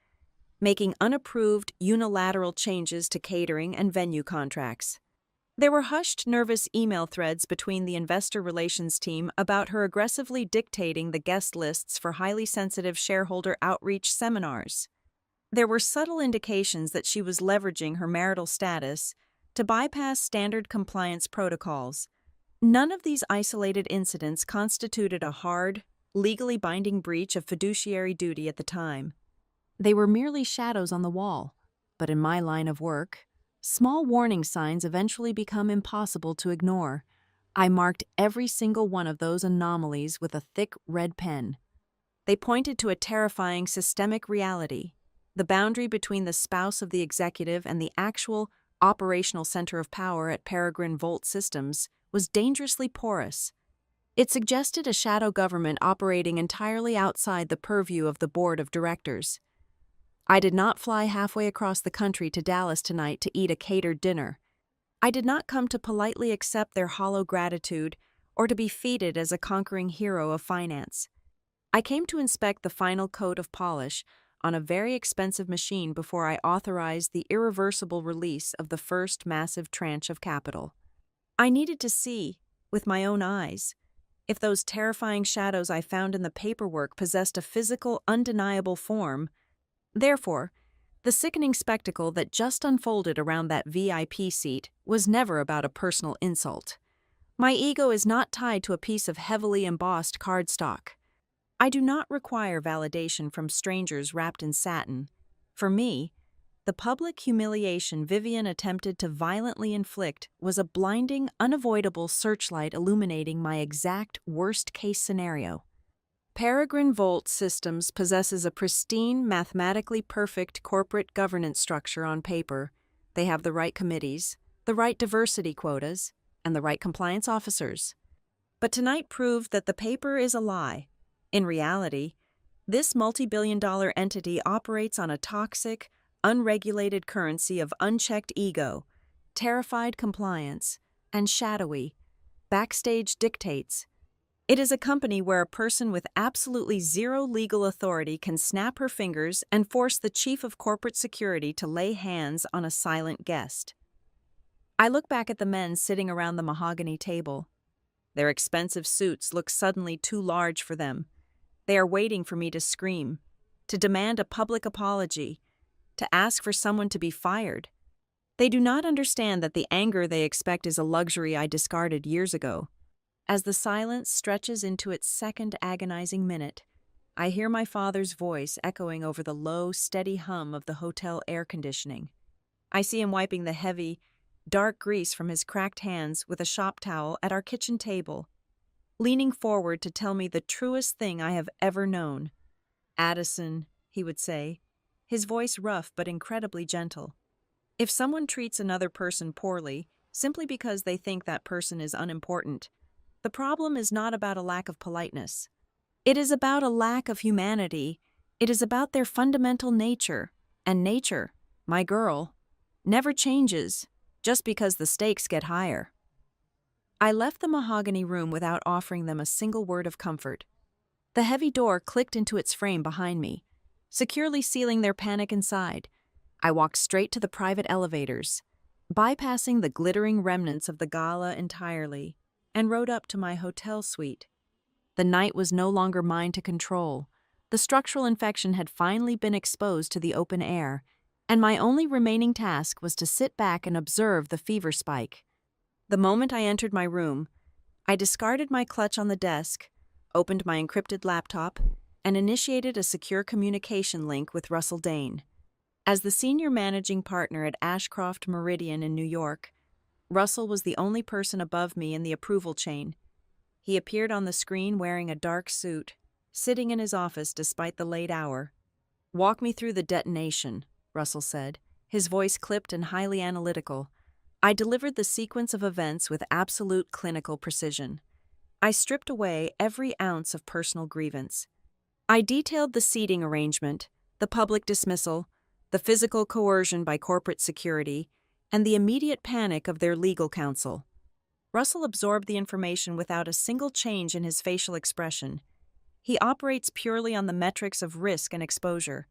making unapproved unilateral changes to catering and venue contracts. There were hushed, nervous email threads between the investor relations team about her aggressively dictating the guest lists for highly sensitive shareholder outreach seminars. There were subtle indications that she was leveraging her marital status to bypass standard compliance protocols. None of these isolated incidents constituted a hard, legally binding breach of fiduciary duty at the time. They were merely shadows on the wall, but in my line of work, small warning signs eventually become impossible to ignore. I marked every single one of those anomalies with a thick red pen. They pointed to a terrifying systemic reality. The boundary between the spouse of the executive and the actual operational center of power at Peregrine Volt Systems was dangerously porous. It suggested a shadow government operating entirely outside the purview of the board of directors. I did not fly halfway across the country to Dallas tonight to eat a catered dinner. I did not come to politely accept their hollow gratitude or to be feted as a conquering hero of finance. I came to inspect the final coat of polish on a very expensive machine before I authorized the irreversible release of the first massive tranche of capital. I needed to see, with my own eyes, if those terrifying shadows I found in the paperwork possessed a physical, undeniable form. Therefore, the sickening spectacle that just unfolded around that VIP seat was never about a personal insult. My ego is not tied to a piece of heavily embossed cardstock. I do not require validation from strangers wrapped in satin. For me, the public humiliation Vivian attempted to violently inflict was a blinding, unavoidable searchlight illuminating my exact worst-case scenario. Peregrine Volt Systems possesses a pristine, mathematically perfect corporate governance structure on paper. They have the right committees, the right diversity quotas, and the right compliance officers. But tonight proved that the paper is a lie. In reality, this multi-billion-dollar entity operates on a toxic, unregulated currency of unchecked ego, terrified compliance, and shadowy, backstage dictates. It is a company where a person with absolutely zero legal authority can snap her fingers and force the chief of corporate security to lay hands on a silent guest. I look back at the men sitting around the mahogany table. Their expensive suits look suddenly too large for them. They are waiting for me to scream, to demand a public apology, to ask for someone to be fired. They do not understand that the anger they expect is a luxury I discarded years ago. As the silence stretches into its second agonizing minute, I hear my father's voice echoing over the low, steady hum of the hotel air conditioning. I see him wiping the heavy, dark grease from his cracked hands with a shop towel at our kitchen table, leaning forward to tell me the truest thing I have ever known. "Addison," he would say, his voice rough but incredibly gentle. "If someone treats another person poorly, simply because they think that person is unimportant, the problem is not about a lack of politeness. It is about a lack of humanity. It is about their fundamental nature. And nature, my girl, never changes just because the stakes get higher." I left the mahogany room without offering them a single word of comfort. The heavy door clicked into its frame behind me, securely sealing their panic inside. I walked straight to the private elevators, bypassing the glittering remnants of the Gala entirely, and rode up to my hotel suite. The night was no longer mine to control. The structural infection had finally been exposed to the open air, and my only remaining task was to sit back and observe the fever spike. The moment I entered my room, I discarded my clutch on the desk, opened my encrypted laptop, and initiated a secure communication link with Russell Dane. As the senior managing partner at Ashcroft Meridian in New York, Russell was the only person above me in the approval chain. He appeared on the screen wearing a dark suit, sitting in his office despite the late hour. "Walk me through the detonation," Russell said, his voice clipped and highly analytical. I delivered the sequence of events with absolute clinical precision. I stripped away every ounce of personal grievance. I detailed the seating arrangement, the public dismissal, the physical coercion by corporate security, and the immediate panic of their legal counsel. Russell absorbed the information without a single change in his facial expression. He operates purely on the metrics of risk and exposure.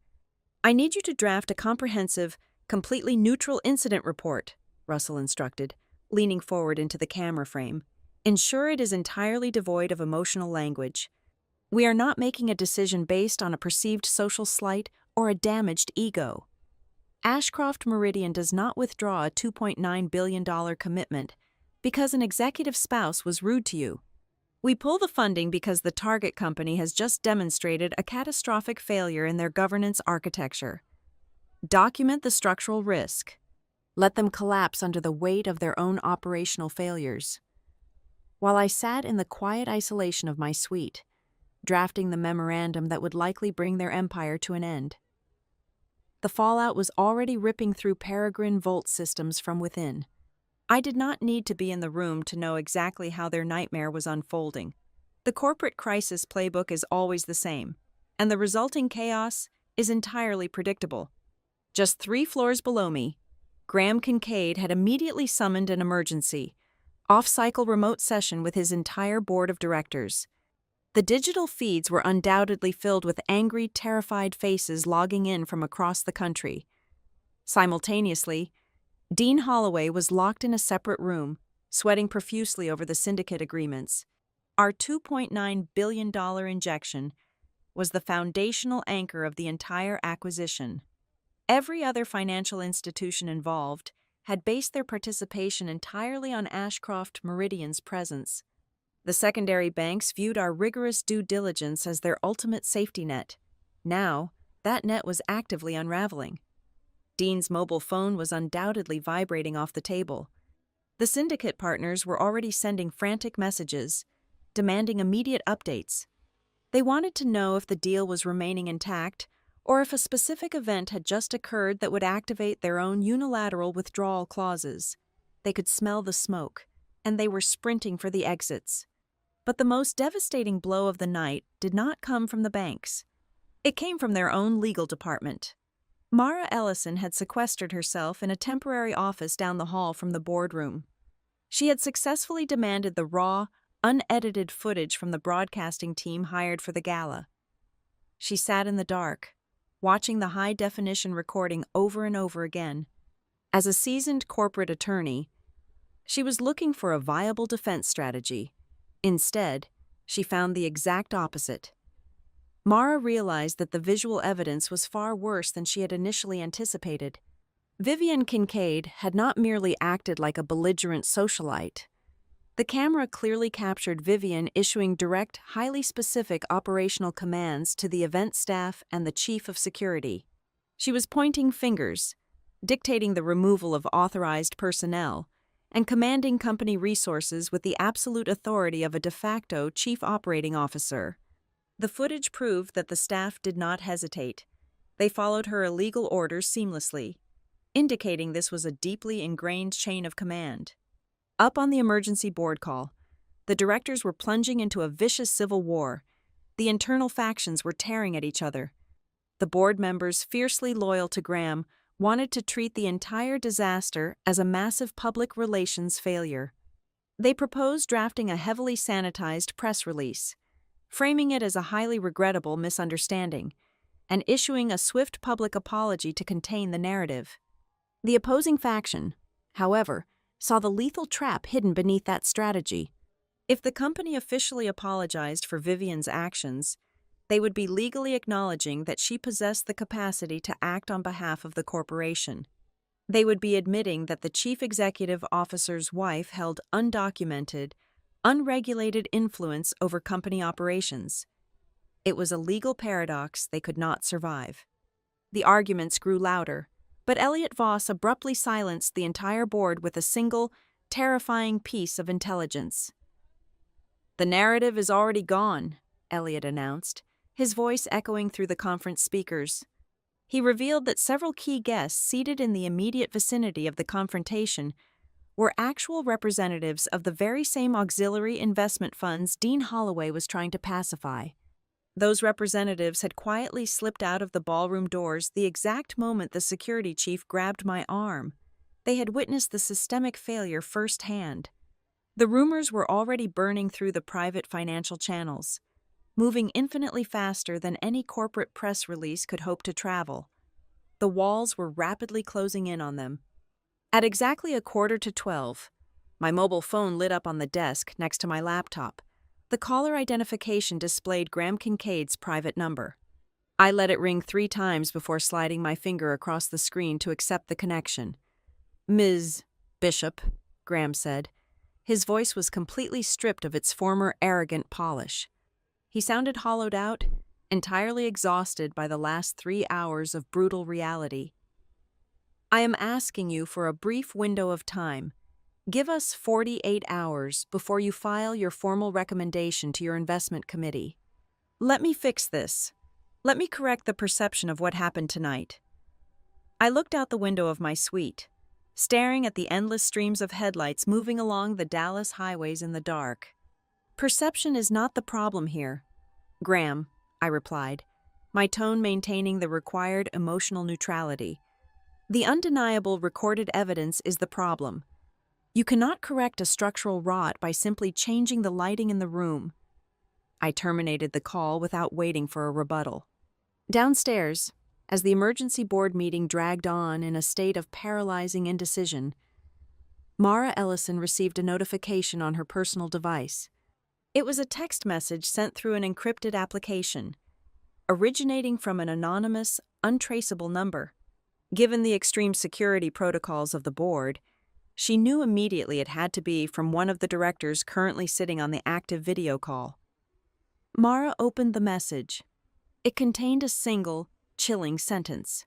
"I need you to draft a comprehensive, completely neutral incident report," Russell instructed, leaning forward into the camera frame. "Ensure it is entirely devoid of emotional language. We are not making a decision based on a perceived social slight or a damaged ego. Ashcroft Meridian does not withdraw a $2.9 billion commitment because an executive spouse was rude to you. We pull the funding because the target company has just demonstrated a catastrophic failure in their governance architecture. Document the structural risk. Let them collapse under the weight of their own operational failures." While I sat in the quiet isolation of my suite, drafting the memorandum that would likely bring their empire to an end, the fallout was already ripping through Peregrine Volt systems from within. I did not need to be in the room to know exactly how their nightmare was unfolding. The corporate crisis playbook is always the same, and the resulting chaos is entirely predictable. Just 3 floors below me, Graham Kincaid had immediately summoned an emergency, off-cycle remote session with his entire board of directors. The digital feeds were undoubtedly filled with angry, terrified faces logging in from across the country. Simultaneously, Dean Holloway was locked in a separate room, sweating profusely over the syndicate agreements. Our $2.9 billion injection was the foundational anchor of the entire acquisition. Every other financial institution involved had based their participation entirely on Ashcroft Meridian's presence. The secondary banks viewed our rigorous due diligence as their ultimate safety net. Now, that net was actively unraveling. Dean's mobile phone was undoubtedly vibrating off the table. The syndicate partners were already sending frantic messages, demanding immediate updates. They wanted to know if the deal was remaining intact or if a specific event had just occurred that would activate their own unilateral withdrawal clauses. They could smell the smoke, and they were sprinting for the exits. But the most devastating blow of the night did not come from the banks. It came from their own legal department. Mara Ellison had sequestered herself in a temporary office down the hall from the boardroom. She had successfully demanded the raw, unedited footage from the broadcasting team hired for the gala. She sat in the dark, watching the high-definition recording over and over again. As a seasoned corporate attorney, she was looking for a viable defense strategy. Instead, she found the exact opposite. Mara realized that the visual evidence was far worse than she had initially anticipated. Vivian Kincaid had not merely acted like a belligerent socialite. The camera clearly captured Vivian issuing direct, highly specific operational commands to the event staff and the chief of security. She was pointing fingers, dictating the removal of authorized personnel, and commanding company resources with the absolute authority of a de facto chief operating officer. The footage proved that the staff did not hesitate. They followed her illegal orders seamlessly, indicating this was a deeply ingrained chain of command. Up on the emergency board call, the directors were plunging into a vicious civil war. The internal factions were tearing at each other. The board members, fiercely loyal to Graham, wanted to treat the entire disaster as a massive public relations failure. They proposed drafting a heavily sanitized press release, framing it as a highly regrettable misunderstanding, and issuing a swift public apology to contain the narrative. The opposing faction, however, saw the lethal trap hidden beneath that strategy. If the company officially apologized for Vivian's actions, they would be legally acknowledging that she possessed the capacity to act on behalf of the corporation. They would be admitting that the chief executive officer's wife held undocumented, unregulated influence over company operations. It was a legal paradox they could not survive. The arguments grew louder, but Elliot Voss abruptly silenced the entire board with a single, terrifying piece of intelligence. "The narrative is already gone," Elliot announced, his voice echoing through the conference speakers. He revealed that several key guests seated in the immediate vicinity of the confrontation were actual representatives of the very same auxiliary investment funds Dean Holloway was trying to pacify. Those representatives had quietly slipped out of the ballroom doors the exact moment the security chief grabbed my arm. They had witnessed the systemic failure firsthand. The rumors were already burning through the private financial channels, moving infinitely faster than any corporate press release could hope to travel. The walls were rapidly closing in on them. At exactly 11:45, my mobile phone lit up on the desk next to my laptop. The caller identification displayed Graham Kincaid's private number. I let it ring 3 times before sliding my finger across the screen to accept the connection. "Ms. Bishop," Graham said. His voice was completely stripped of its former arrogant polish. He sounded hollowed out, entirely exhausted by the last 3 hours of brutal reality. "I am asking you for a brief window of time. Give us 48 hours before you file your formal recommendation to your investment committee. Let me fix this. Let me correct the perception of what happened tonight." I looked out the window of my suite, staring at the endless streams of headlights moving along the Dallas highways in the dark. "Perception is not the problem here, Graham," I replied, my tone maintaining the required emotional neutrality. "The undeniable recorded evidence is the problem. You cannot correct a structural rot by simply changing the lighting in the room." I terminated the call without waiting for a rebuttal. Downstairs, as the emergency board meeting dragged on in a state of paralyzing indecision, Mara Ellison received a notification on her personal device. It was a text message sent through an encrypted application, originating from an anonymous, untraceable number. Given the extreme security protocols of the board, she knew immediately it had to be from one of the directors currently sitting on the active video call. Mara opened the message. It contained a single, chilling sentence.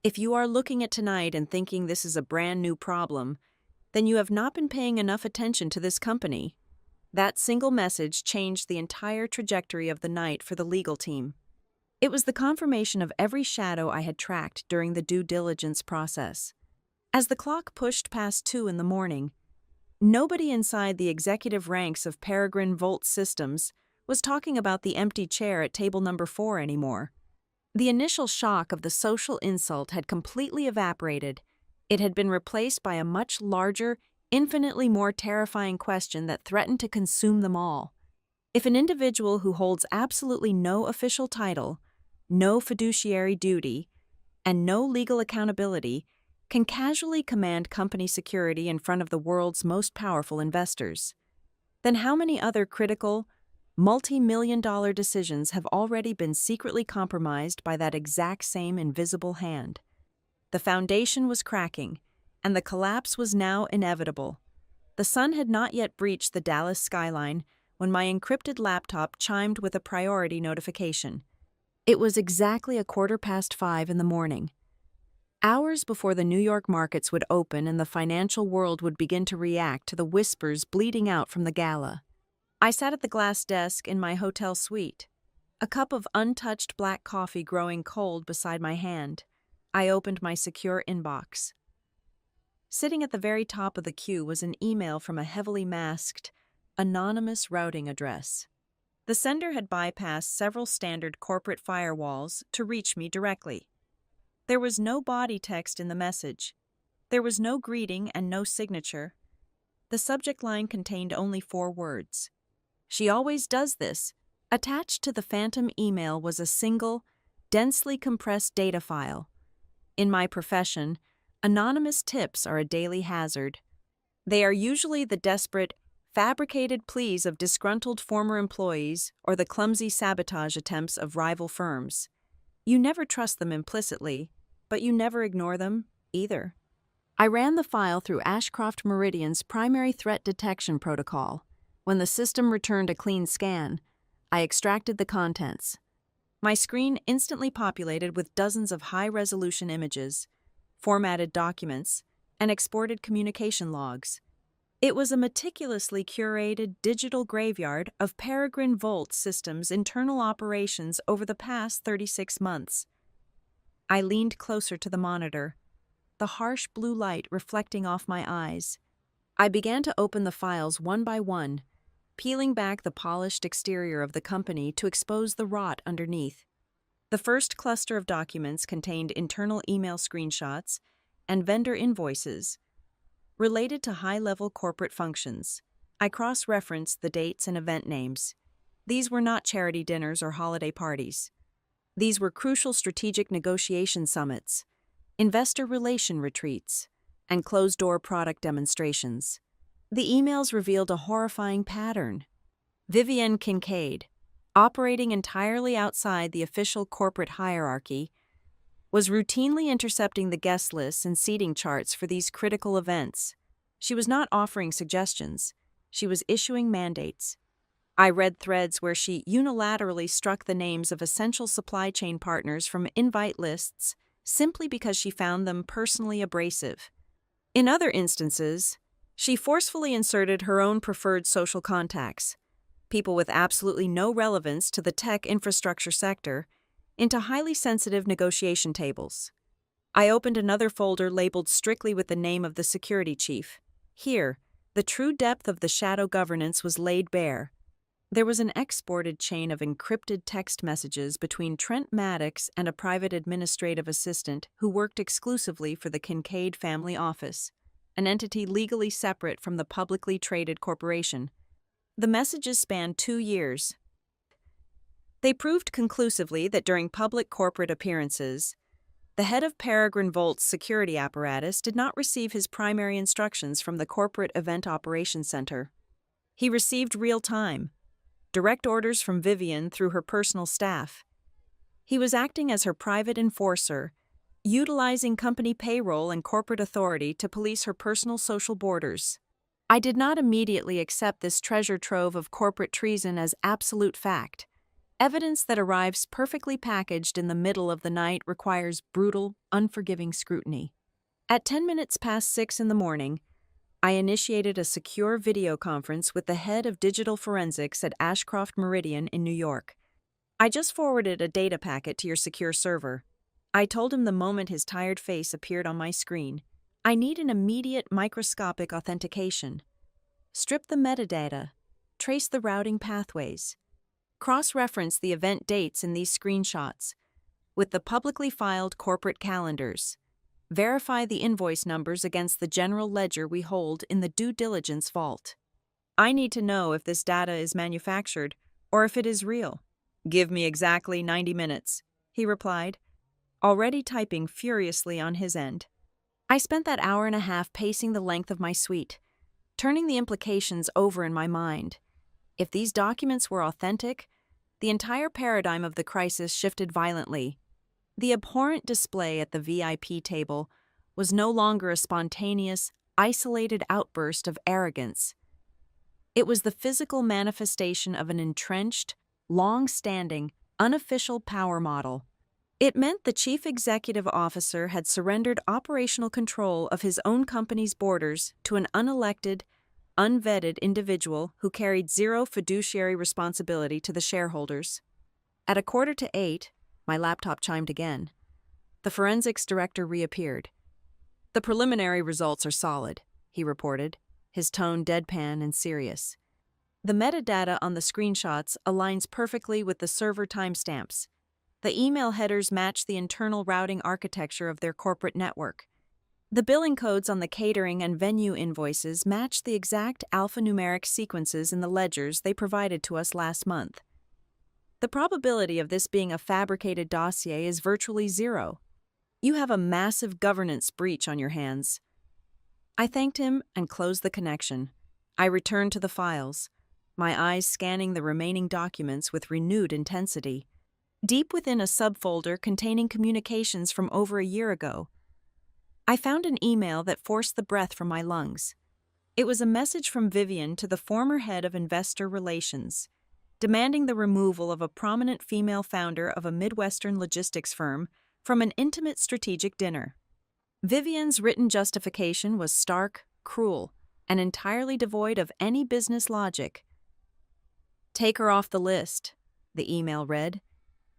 "If you are looking at tonight and thinking this is a brand new problem, then you have not been paying enough attention to this company." That single message changed the entire trajectory of the night for the legal team. It was the confirmation of every shadow I had tracked during the due diligence process. As the clock pushed past 2 in the morning, nobody inside the executive ranks of Peregrine Volt Systems was talking about the empty chair at table number 4 anymore. The initial shock of the social insult had completely evaporated. It had been replaced by a much larger, infinitely more terrifying question that threatened to consume them all. If an individual who holds absolutely no official title, no fiduciary duty, and no legal accountability can casually command company security in front of the world's most powerful investors, then how many other critical, multi-million-dollar decisions have already been secretly compromised by that exact same invisible hand? The foundation was cracking, and the collapse was now inevitable. The sun had not yet breached the Dallas skyline when my encrypted laptop chimed with a priority notification. It was exactly 5:15 in the morning. Hours before the New York markets would open and the financial world would begin to react to the whispers bleeding out from the Gala. I sat at the glass desk in my hotel suite, a cup of untouched black coffee growing cold beside my hand. I opened my secure inbox. Sitting at the very top of the queue was an email from a heavily masked, anonymous routing address. The sender had bypassed several standard corporate firewalls to reach me directly. There was no body text in the message. There was no greeting and no signature. The subject line contained only 4 words. "She always does this." Attached to the phantom email was a single, densely compressed data file. In my profession, anonymous tips are a daily hazard. They are usually the desperate, fabricated pleas of disgruntled former employees or the clumsy sabotage attempts of rival firms. You never trust them implicitly, but you never ignore them, either. I ran the file through Ashcroft Meridian's primary threat detection protocol. When the system returned a clean scan, I extracted the contents. My screen instantly populated with dozens of high-resolution images, formatted documents, and exported communication logs. It was a meticulously curated digital graveyard of Peregrine Volt Systems' internal operations over the past 36 months. I leaned closer to the monitor, the harsh blue light reflecting off my eyes. I began to open the files one by one, peeling back the polished exterior of the company to expose the rot underneath. The first cluster of documents contained internal email screenshots and vendor invoices related to high-level corporate functions. I cross-referenced the dates and event names. These were not charity dinners or holiday parties. These were crucial strategic negotiation summits, investor relation retreats, and closed-door product demonstrations. The emails revealed a horrifying pattern. Vivienne Kincaid, operating entirely outside the official corporate hierarchy, was routinely intercepting the guest lists and seating charts for these critical events. She was not offering suggestions. She was issuing mandates. I read threads where she unilaterally struck the names of essential supply chain partners from invite lists simply because she found them personally abrasive. In other instances, she forcefully inserted her own preferred social contacts, people with absolutely no relevance to the tech infrastructure sector, into highly sensitive negotiation tables. I opened another folder labeled strictly with the name of the security chief. Here, the true depth of the shadow governance was laid bare. There was an exported chain of encrypted text messages between Trent Maddox and a private administrative assistant who worked exclusively for the Kincaid family office, an entity legally separate from the publicly traded corporation. The messages spanned 2 years. They proved conclusively that during public corporate appearances, the head of Peregrine Volt's security apparatus did not receive his primary instructions from the corporate event operations center. He received real-time, direct orders from Vivienne through her personal staff. He was acting as her private enforcer, utilizing company payroll and corporate authority to police her personal social borders. I did not immediately accept this treasure trove of corporate treason as absolute fact. Evidence that arrives perfectly packaged in the middle of the night requires brutal, unforgiving scrutiny. At 6:10 in the morning, I initiated a secure video conference with the head of digital forensics at Ashcroft Meridian in New York. I just forwarded a data packet to your secure server. I told him the moment his tired face appeared on my screen, I need an immediate microscopic authentication. Strip the metadata, trace the routing pathways, cross-reference the event dates in these screenshots with the publicly filed corporate calendars. Verify the invoice numbers against the general ledger we hold in the due diligence vault. I need to know if this data is manufactured or if it is real. Give me exactly 90 minutes, he replied, already typing furiously on his end. I spent that hour and a half pacing the length of my suite, turning the implications over in my mind. If these documents were authentic, the entire paradigm of the crisis shifted violently. The abhorrent display at the VIP table was no longer a spontaneous, isolated outburst of arrogance. It was the physical manifestation of an entrenched, long-standing, unofficial power model. It meant the chief executive officer had surrendered operational control of his own company's borders to an unelected, unvetted individual who carried zero fiduciary responsibility to the shareholders. At 7:45, my laptop chimed again. The forensics director reappeared. "The preliminary results are solid," he reported, his tone deadpan and serious. "The metadata on the screenshots aligns perfectly with the server timestamps. The email headers match the internal routing architecture of their corporate network. The billing codes on the catering and venue invoices match the exact alphanumeric sequences in the ledgers they provided to us last month. The probability of this being a fabricated dossier is virtually zero. You have a massive governance breach on your hands." I thanked him and closed the connection. I returned to the files, my eyes scanning the remaining documents with renewed intensity. Deep within a subfolder containing communications from over a year ago, I found an email that forced the breath from my lungs. It was a message from Vivian to the former head of investor relations, demanding the removal of a prominent female founder of a Midwestern logistics firm from an intimate strategic dinner. Vivian's written justification was stark, cruel, and entirely devoid of any business logic. "Take her off the list," the email read.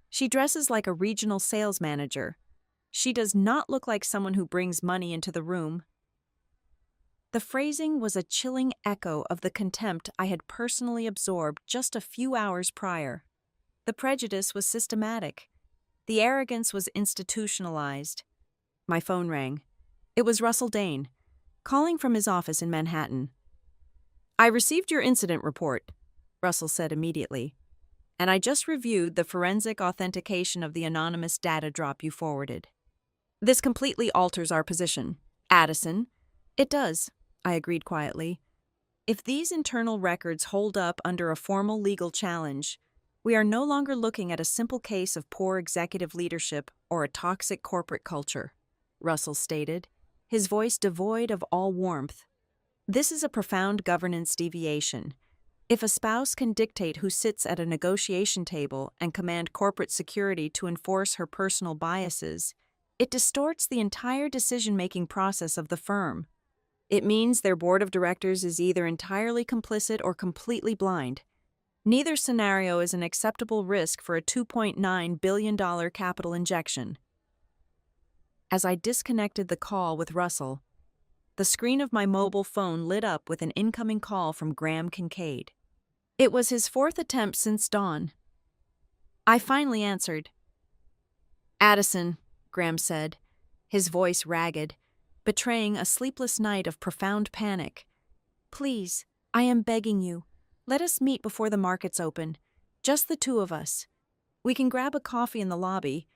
"She dresses like a regional sales manager. She does not look like someone who brings money into the room." The phrasing was a chilling echo of the contempt I had personally absorbed just a few hours prior. The prejudice was systematic. The arrogance was institutionalized. My phone rang. It was Russell Dane, calling from his office in Manhattan. "I received your incident report," Russell said immediately, "and I just reviewed the forensic authentication of the anonymous data drop you forwarded. This completely alters our position. Addison." "It does," I agreed quietly. "If these internal records hold up under a formal legal challenge, we are no longer looking at a simple case of poor executive leadership or a toxic corporate culture," Russell stated, his voice devoid of all warmth. "This is a profound governance deviation. If a spouse can dictate who sits at a negotiation table and command corporate security to enforce her personal biases, it distorts the entire decision-making process of the firm. It means their board of directors is either entirely complicit or completely blind. Neither scenario is an acceptable risk for a $2.9 billion capital injection." As I disconnected the call with Russell, the screen of my mobile phone lit up with an incoming call from Graham Kincaid. It was his fourth attempt since dawn. I finally answered. "Addison," Graham said, his voice ragged, betraying a sleepless night of profound panic. "Please, I am begging you, let us meet before the markets open. Just the two of us. We can grab a coffee in the lobby.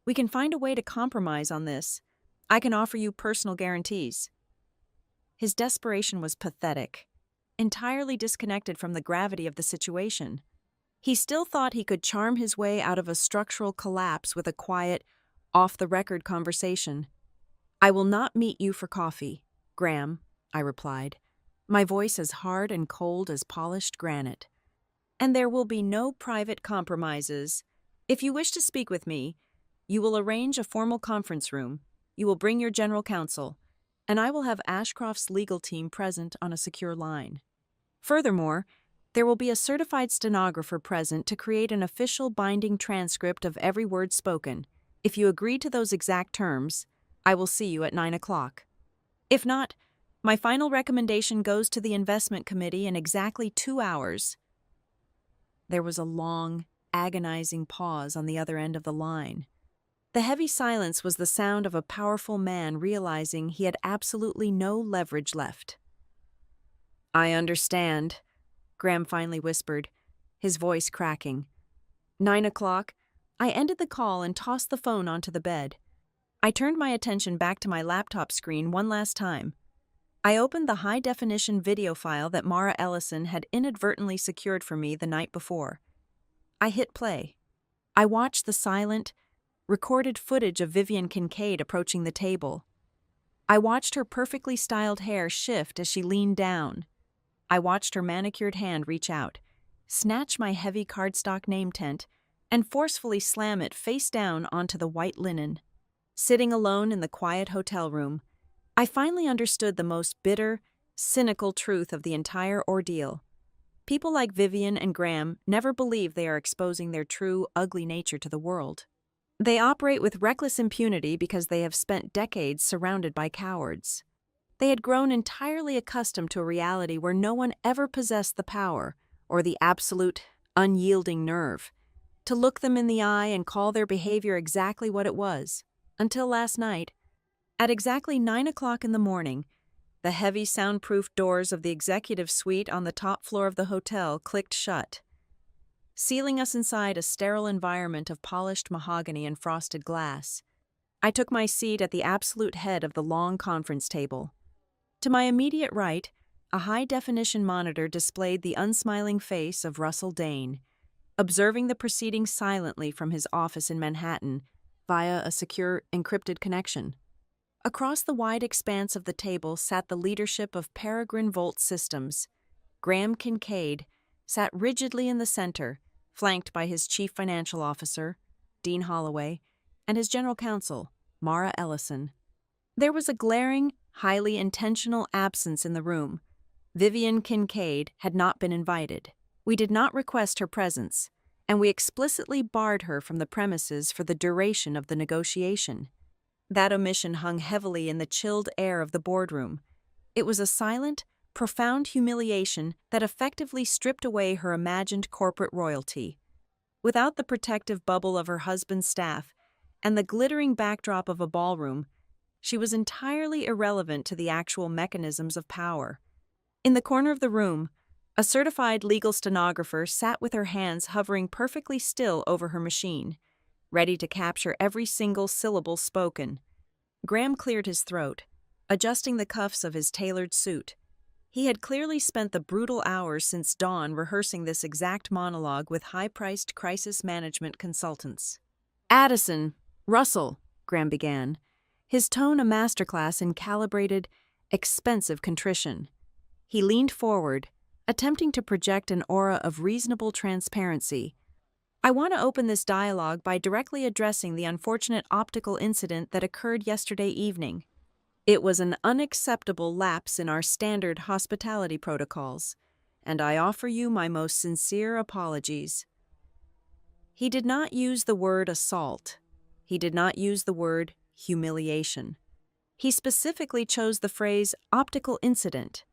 We can find a way to compromise on this. I can offer you personal guarantees." His desperation was pathetic, entirely disconnected from the gravity of the situation. He still thought he could charm his way out of a structural collapse with a quiet, off-the-record conversation. "I will not meet you for coffee, Graham," I replied, my voice as hard and cold as polished granite. "And there will be no private compromises. If you wish to speak with me, you will arrange a formal conference room, you will bring your general counsel, and I will have Ashcroft's legal team present on a secure line. Furthermore, there will be a certified stenographer present to create an official binding transcript of every word spoken. If you agree to those exact terms, I will see you at 9 o'clock. If not, my final recommendation goes to the investment committee in exactly 2 hours." There was a long, agonizing pause on the other end of the line. The heavy silence was the sound of a powerful man realizing he had absolutely no leverage left. "I understand," Graham finally whispered, his voice cracking. 9 o'clock. I ended the call and tossed the phone onto the bed. I turned my attention back to my laptop screen one last time. I opened the high-definition video file that Mara Ellison had inadvertently secured for me the night before. I hit play. I watched the silent, recorded footage of Vivian Kincaid approaching the table. I watched her perfectly styled hair shift as she leaned down. I watched her manicured hand reach out, snatch my heavy cardstock name tent, and forcefully slam it face down onto the white linen. Sitting alone in the quiet hotel room, I finally understood the most bitter, cynical truth of the entire ordeal. People like Vivian and Graham never believe they are exposing their true, ugly nature to the world. They operate with reckless impunity because they have spent decades surrounded by cowards. They had grown entirely accustomed to a reality where no one ever possessed the power, or the absolute, unyielding nerve, to look them in the eye and call their behavior exactly what it was, until last night. At exactly 9 o'clock in the morning, the heavy soundproof doors of the executive suite on the top floor of the hotel clicked shut, sealing us inside a sterile environment of polished mahogany and frosted glass. I took my seat at the absolute head of the long conference table. To my immediate right, a high-definition monitor displayed the unsmiling face of Russell Dane, observing the proceedings silently from his office in Manhattan via a secure, encrypted connection. Across the wide expanse of the table sat the leadership of Peregrine Volt Systems. Graham Kincaid sat rigidly in the center, flanked by his chief financial officer, Dean Holloway, and his general counsel, Mara Ellison. There was a glaring, highly intentional absence in the room. Vivian Kincaid had not been invited. We did not request her presence, and we explicitly barred her from the premises for the duration of the negotiation. That omission hung heavily in the chilled air of the boardroom. It was a silent, profound humiliation that effectively stripped away her imagined corporate royalty. Without the protective bubble of her husband's staff and the glittering backdrop of a ballroom, she was entirely irrelevant to the actual mechanisms of power. In the corner of the room, a certified legal stenographer sat with her hands hovering perfectly still over her machine, ready to capture every single syllable spoken. Graham cleared his throat, adjusting the cuffs of his tailored suit. He had clearly spent the brutal hours since dawn rehearsing this exact monologue with high-priced crisis management consultants. "Addison, Russell," Graham began, his tone a masterclass in calibrated, expensive contrition. He leaned forward, attempting to project an aura of reasonable transparency. "I want to open this dialogue by directly addressing the unfortunate optical incident that occurred yesterday evening. It was an unacceptable lapse in our standard hospitality protocols, and I offer you my most sincere apologies." He did not use the word assault. He did not use the word humiliation. He specifically chose the phrase optical incident.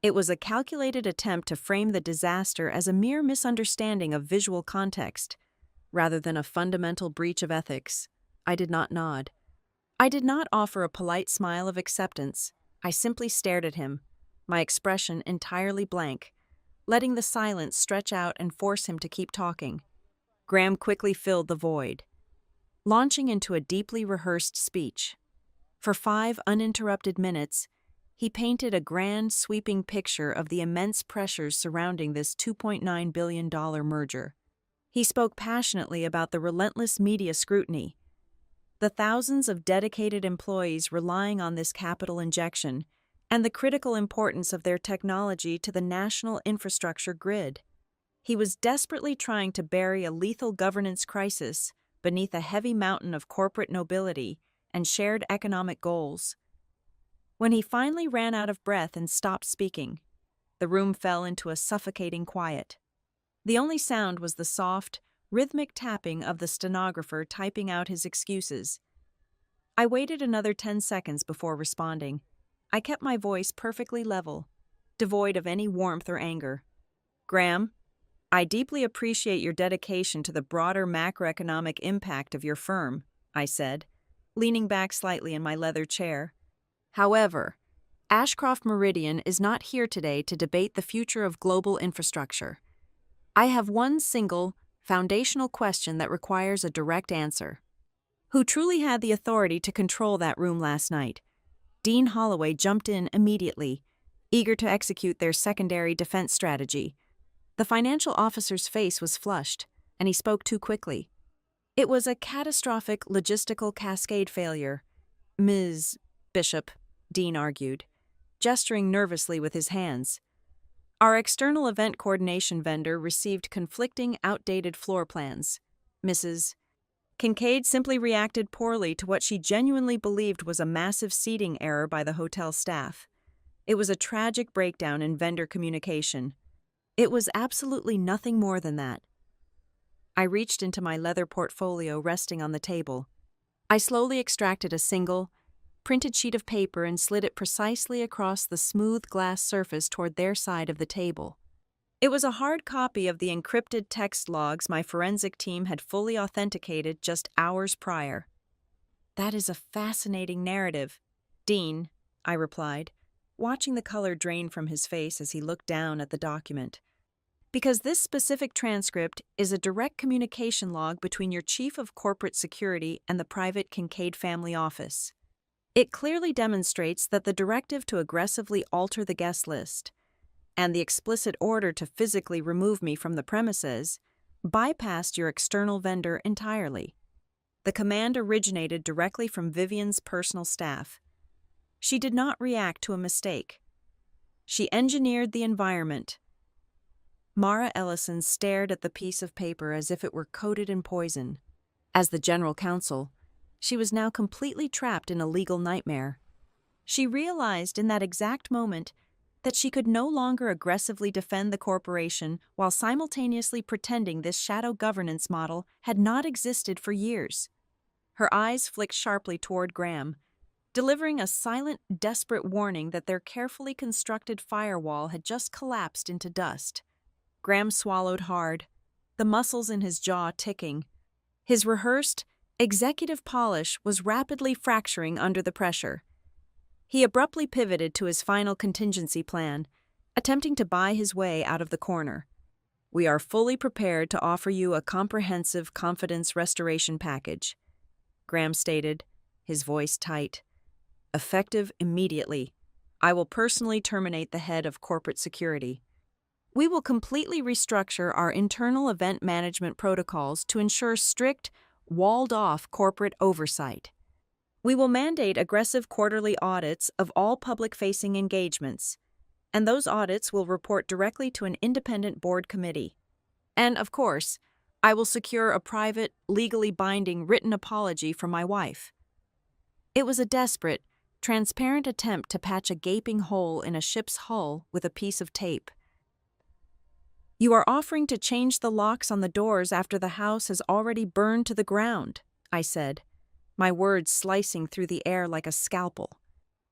It was a calculated attempt to frame the disaster as a mere misunderstanding of visual context, rather than a fundamental breach of ethics. I did not nod. I did not offer a polite smile of acceptance. I simply stared at him, my expression entirely blank, letting the silence stretch out and force him to keep talking. Graham quickly filled the void, launching into a deeply rehearsed speech. For 5 uninterrupted minutes, he painted a grand, sweeping picture of the immense pressures surrounding this $2.9 billion merger. He spoke passionately about the relentless media scrutiny, the thousands of dedicated employees relying on this capital injection, and the critical importance of their technology to the national infrastructure grid. He was desperately trying to bury a lethal governance crisis beneath a heavy mountain of corporate nobility and shared economic goals. When he finally ran out of breath and stopped speaking, the room fell into a suffocating quiet. The only sound was the soft, rhythmic tapping of the stenographer typing out his excuses. I waited another 10 seconds before responding. I kept my voice perfectly level, devoid of any warmth or anger. "Graham, I deeply appreciate your dedication to the broader macroeconomic impact of your firm," I said, leaning back slightly in my leather chair. However, Ashcroft Meridian is not here today to debate the future of global infrastructure. I have one single, foundational question that requires a direct answer. Who truly had the authority to control that room last night? Dean Holloway jumped in immediately, eager to execute their secondary defense strategy. The financial officer's face was flushed, and he spoke too quickly. It was a catastrophic logistical cascade failure, Ms. Bishop, Dean argued, gesturing nervously with his hands. Our external event coordination vendor received conflicting, outdated floor plans. Mrs. Kincaid simply reacted poorly to what she genuinely believed was a massive seating error by the hotel staff. It was a tragic breakdown in vendor communication. It was absolutely nothing more than that. I reached into my leather portfolio resting on the table. I slowly extracted a single, printed sheet of paper and slid it precisely across the smooth glass surface toward their side of the table. It was a hard copy of the encrypted text logs my forensic team had fully authenticated just hours prior. That is a fascinating narrative, Dean, I replied, watching the color drain from his face as he looked down at the document. Because this specific transcript is a direct communication log between your chief of corporate security and the private Kincaid family office. It clearly demonstrates that the directive to aggressively alter the guest list and the explicit order to physically remove me from the premises bypassed your external vendor entirely. The command originated directly from Vivian's personal staff. She did not react to a mistake. She engineered the environment. Mara Ellison stared at the piece of paper as if it were coated in poison. As the general counsel, she was now completely trapped in a legal nightmare. She realized in that exact moment that she could no longer aggressively defend the corporation while simultaneously pretending this shadow governance model had not existed for years. Her eyes flicked sharply toward Graham, delivering a silent, desperate warning that their carefully constructed firewall had just collapsed into dust. Graham swallowed hard, the muscles in his jaw ticking. His rehearsed, executive polish was rapidly fracturing under the pressure. He abruptly pivoted to his final contingency plan, attempting to buy his way out of the corner. We are fully prepared to offer you a comprehensive confidence restoration package, Graham stated, his voice tight. Effective immediately. I will personally terminate the head of corporate security. We will completely restructure our internal event management protocols to ensure strict, walled-off corporate oversight. We will mandate aggressive quarterly audits of all public-facing engagements, and those audits will report directly to an independent board committee. And, of course, I will secure a private, legally binding written apology from my wife. It was a desperate, transparent attempt to patch a gaping hole in a ship's hull with a piece of tape. You are offering to change the locks on the doors after the house has already burned to the ground, I said, my words slicing through the air like a scalpel.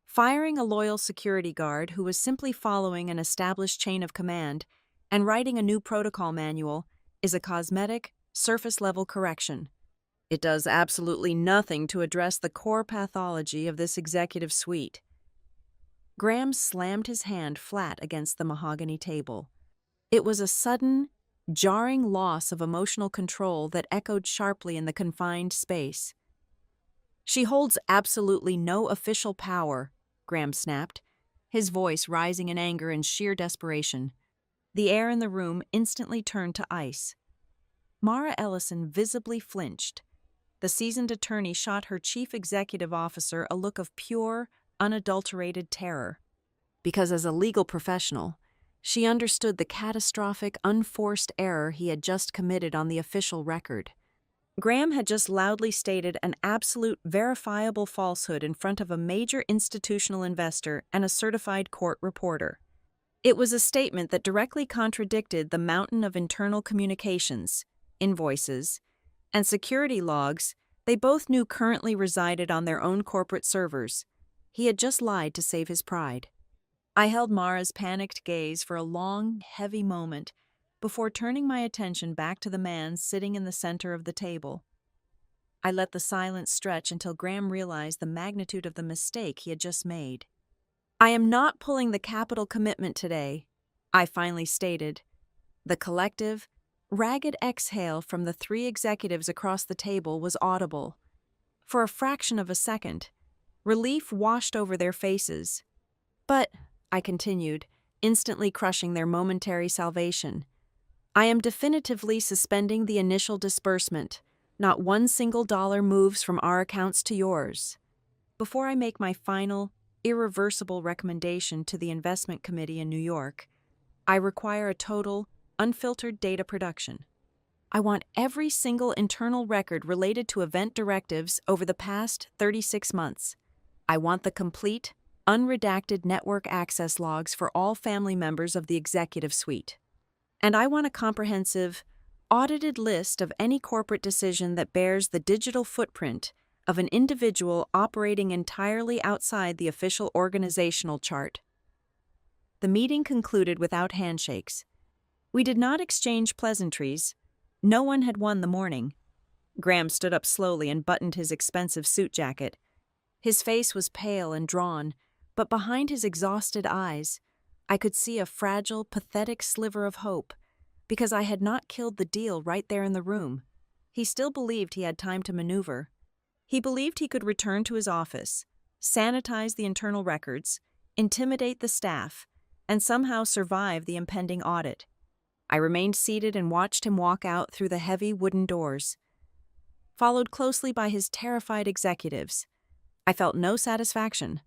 Firing a loyal security guard who was simply following an established chain of command and writing a new protocol manual is a cosmetic, surface-level correction. It does absolutely nothing to address the core pathology of this executive suite. Graham slammed his hand flat against the mahogany table. It was a sudden, jarring loss of emotional control that echoed sharply in the confined space. She holds absolutely no official power, Graham snapped, his voice rising in anger and sheer desperation. The air in the room instantly turned to ice. Mara Ellison visibly flinched. The seasoned attorney shot her chief executive officer a look of pure, unadulterated terror. Because as a legal professional, she understood the catastrophic, unforced error he had just committed on the official record. Graham had just loudly stated an absolute, verifiable falsehood in front of a major institutional investor and a certified court reporter. It was a statement that directly contradicted the mountain of internal communications, invoices, and security logs they both knew currently resided on their own corporate servers. He had just lied to save his pride. I held Mara's panicked gaze for a long, heavy moment before turning my attention back to the man sitting in the center of the table. I let the silence stretch until Graham realized the magnitude of the mistake he had just made. "I am not pulling the capital commitment today," I finally stated. The collective, ragged exhale from the three executives across the table was audible. For a fraction of a second, relief washed over their faces. "But," I continued, instantly crushing their momentary salvation, "I am definitively suspending the initial disbursement. Not one single dollar moves from our accounts to yours. Before I make my final, irreversible recommendation to the investment committee in New York, I require a total, unfiltered data production. I want every single internal record related to event directives over the past 36 months. I want the complete, unredacted network access logs for all family members of the executive suite. And I want a comprehensive, audited list of any corporate decision that bears the digital footprint of an individual operating entirely outside the official organizational chart." The meeting concluded without handshakes. We did not exchange pleasantries. No one had won the morning. Graham stood up slowly and buttoned his expensive suit jacket. His face was pale and drawn, but behind his exhausted eyes, I could see a fragile, pathetic sliver of hope, because I had not killed the deal right there in the room. He still believed he had time to maneuver. He believed he could return to his office, sanitize the internal records, intimidate the staff, and somehow survive the impending audit. I remained seated and watched him walk out through the heavy wooden doors, followed closely by his terrified executives. I felt no satisfaction,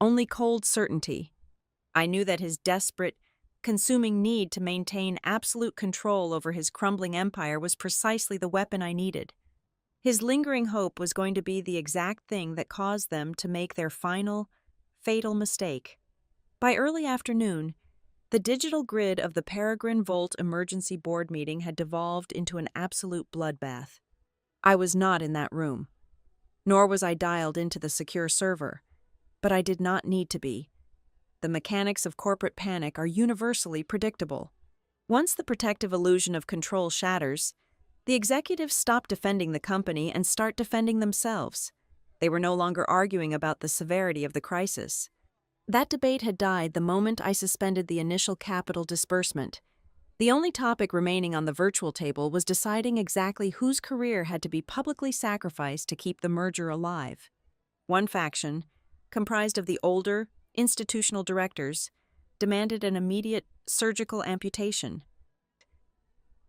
only cold certainty. I knew that his desperate, consuming need to maintain absolute control over his crumbling empire was precisely the weapon I needed. His lingering hope was going to be the exact thing that caused them to make their final, fatal mistake. By early afternoon, the digital grid of the Peregrine Volt emergency board meeting had devolved into an absolute bloodbath. I was not in that room, nor was I dialed into the secure server, but I did not need to be. The mechanics of corporate panic are universally predictable. Once the protective illusion of control shatters, the executives stop defending the company and start defending themselves. They were no longer arguing about the severity of the crisis. That debate had died the moment I suspended the initial capital disbursement. The only topic remaining on the virtual table was deciding exactly whose career had to be publicly sacrificed to keep the merger alive. One faction, comprised of the older, institutional directors, demanded an immediate surgical amputation.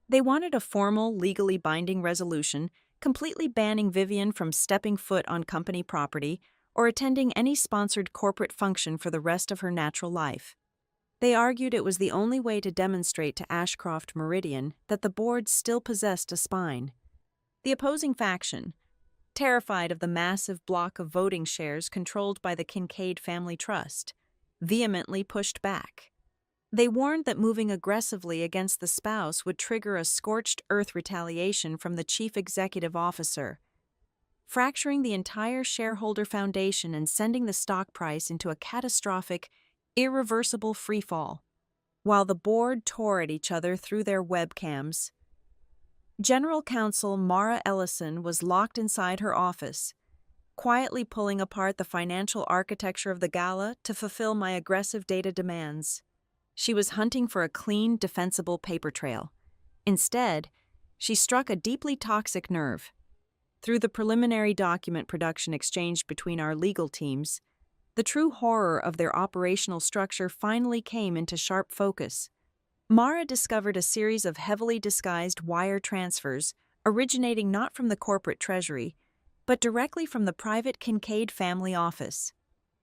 They wanted a formal, legally binding resolution completely banning Vivian from stepping foot on company property or attending any sponsored corporate function for the rest of her natural life. They argued it was the only way to demonstrate to Ashcroft Meridian that the board still possessed a spine. The opposing faction, terrified of the massive block of voting shares controlled by the Kincaid Family Trust, vehemently pushed back. They warned that moving aggressively against the spouse would trigger a scorched earth retaliation from the chief executive officer, fracturing the entire shareholder foundation and sending the stock price into a catastrophic, irreversible freefall. While the board tore at each other through their webcams, General Counsel Mara Ellison was locked inside her office, quietly pulling apart the financial architecture of the Gala to fulfill my aggressive data demands. She was hunting for a clean, defensible paper trail. Instead, she struck a deeply toxic nerve. Through the preliminary document production exchanged between our legal teams, the true horror of their operational structure finally came into sharp focus. Mara discovered a series of heavily disguised wire transfers originating not from the corporate treasury, but directly from the private Kincaid family office.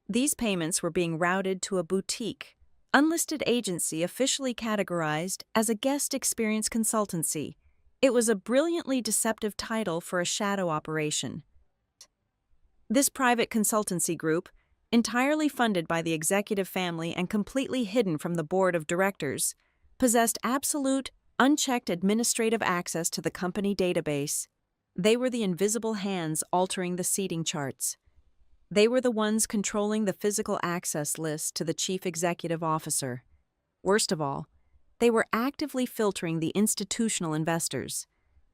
These payments were being routed to a boutique, unlisted agency officially categorized as a guest experience consultancy. It was a brilliantly deceptive title for a shadow operation. This private consultancy group, entirely funded by the executive family and completely hidden from the board of directors, possessed absolute, unchecked administrative access to the company database. They were the invisible hands altering the seating charts. They were the ones controlling the physical access list to the chief executive officer. Worst of all, they were actively filtering the institutional investors.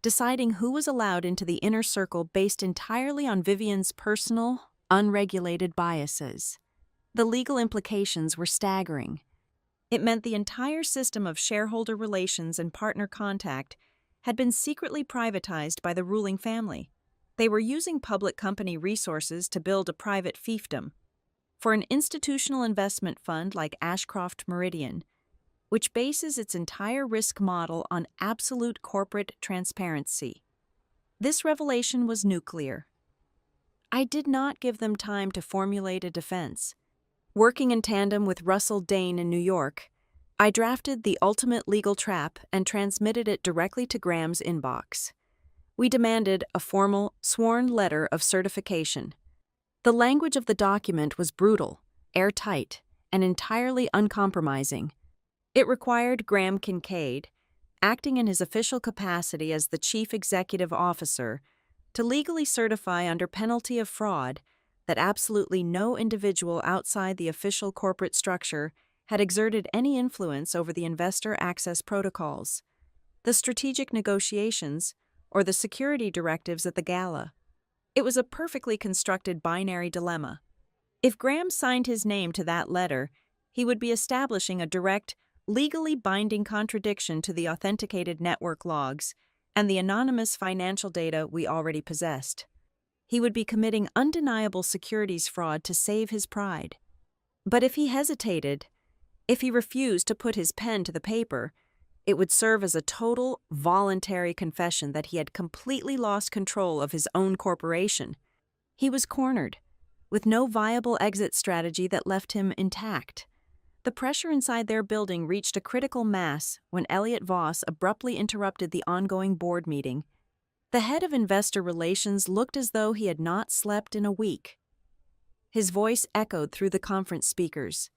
deciding who was allowed into the inner circle based entirely on Vivian's personal, unregulated biases. The legal implications were staggering. It meant the entire system of shareholder relations and partner contact had been secretly privatized by the ruling family. They were using public company resources to build a private fiefdom. For an institutional investment fund like Ashcroft Meridian, which bases its entire risk model on absolute corporate transparency. This revelation was nuclear. I did not give them time to formulate a defense. Working in tandem with Russell Dane in New York, I drafted the ultimate legal trap and transmitted it directly to Graham's inbox. We demanded a formal, sworn letter of certification. The language of the document was brutal, airtight, and entirely uncompromising. It required Graham Kincaid, acting in his official capacity as the chief executive officer, to legally certify under penalty of fraud that absolutely no individual outside the official corporate structure had exerted any influence over the investor access protocols, the strategic negotiations, or the security directives at the Gala. It was a perfectly constructed binary dilemma. If Graham signed his name to that letter, he would be establishing a direct, legally binding contradiction to the authenticated network logs and the anonymous financial data we already possessed. He would be committing undeniable securities fraud to save his pride. But if he hesitated, if he refused to put his pen to the paper, it would serve as a total, voluntary confession that he had completely lost control of his own corporation. He was cornered, with no viable exit strategy that left him intact. The pressure inside their building reached a critical mass when Elliot Voss abruptly interrupted the ongoing board meeting. The head of investor relations looked as though he had not slept in a week. His voice echoed through the conference speakers,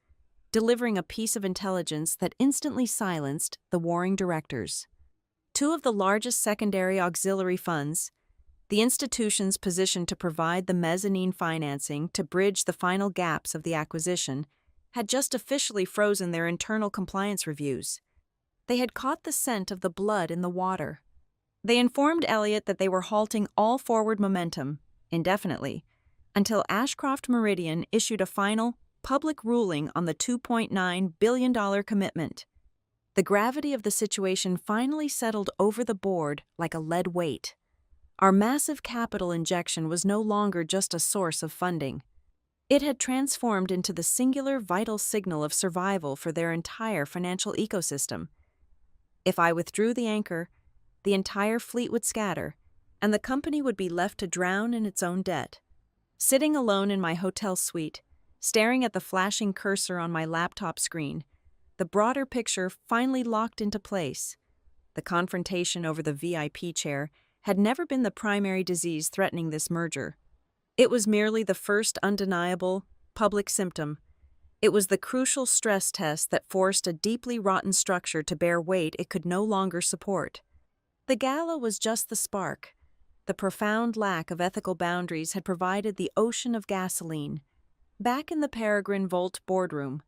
delivering a piece of intelligence that instantly silenced the warring directors. Two of the largest secondary auxiliary funds, the institutions positioned to provide the mezzanine financing to bridge the final gaps of the acquisition, had just officially frozen their internal compliance reviews. They had caught the scent of the blood in the water. They informed Elliot that they were halting all forward momentum, indefinitely, until Ashcroft Meridian issued a final, public ruling on the $2.9 billion commitment. The gravity of the situation finally settled over the board like a lead weight. Our massive capital injection was no longer just a source of funding. It had transformed into the singular vital signal of survival for their entire financial ecosystem. If I withdrew the anchor, the entire fleet would scatter, and the company would be left to drown in its own debt. Sitting alone in my hotel suite, staring at the flashing cursor on my laptop screen, the broader picture finally locked into place. The confrontation over the VIP chair had never been the primary disease threatening this merger. It was merely the first undeniable, public symptom. It was the crucial stress test that forced a deeply rotten structure to bear weight it could no longer support. The Gala was just the spark. The profound lack of ethical boundaries had provided the ocean of gasoline. Back in the Peregrine Volt boardroom,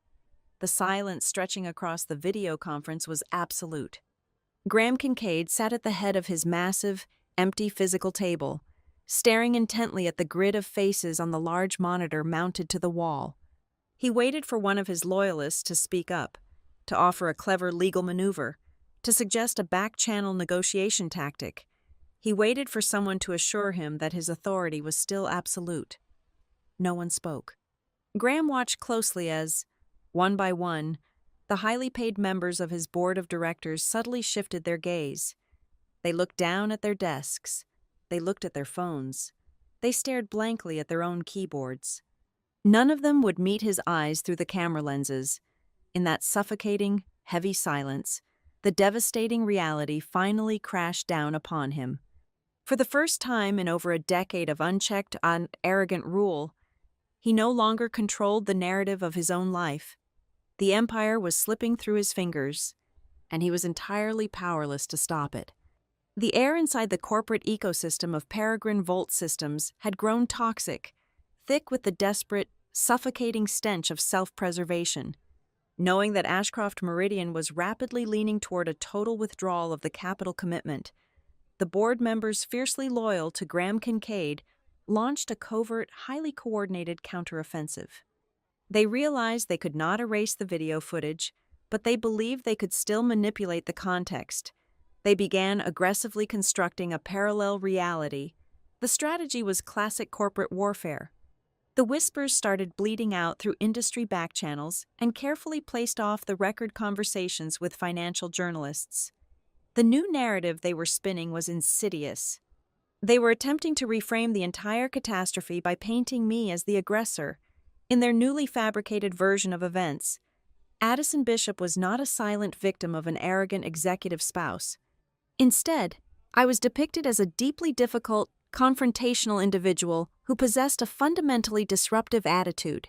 the silence stretching across the video conference was absolute. Graham Kincaid sat at the head of his massive, empty physical table, staring intently at the grid of faces on the large monitor mounted to the wall. He waited for one of his loyalists to speak up, to offer a clever legal maneuver, to suggest a back-channel negotiation tactic. He waited for someone to assure him that his authority was still absolute. No one spoke. Graham watched closely as, one by one, the highly paid members of his board of directors subtly shifted their gaze. They looked down at their desks. They looked at their phones. They stared blankly at their own keyboards. None of them would meet his eyes through the camera lenses. In that suffocating, heavy silence, the devastating reality finally crashed down upon him. For the first time in over a decade of unchecked and arrogant rule, he no longer controlled the narrative of his own life. The empire was slipping through his fingers, and he was entirely powerless to stop it. The air inside the corporate ecosystem of Peregrine Volt Systems had grown toxic, thick with the desperate, suffocating stench of self-preservation. Knowing that Ashcroft Meridian was rapidly leaning toward a total withdrawal of the capital commitment, the board members fiercely loyal to Graham Kincaid launched a covert, highly coordinated counteroffensive. They realized they could not erase the video footage, but they believed they could still manipulate the context. They began aggressively constructing a parallel reality. The strategy was classic corporate warfare. The whispers started bleeding out through industry back channels and carefully placed off the record conversations with financial journalists. The new narrative they were spinning was insidious. They were attempting to reframe the entire catastrophe by painting me as the aggressor. In their newly fabricated version of events, Addison Bishop was not a silent victim of an arrogant executive spouse. Instead, I was depicted as a deeply difficult, confrontational individual who possessed a fundamentally disruptive attitude.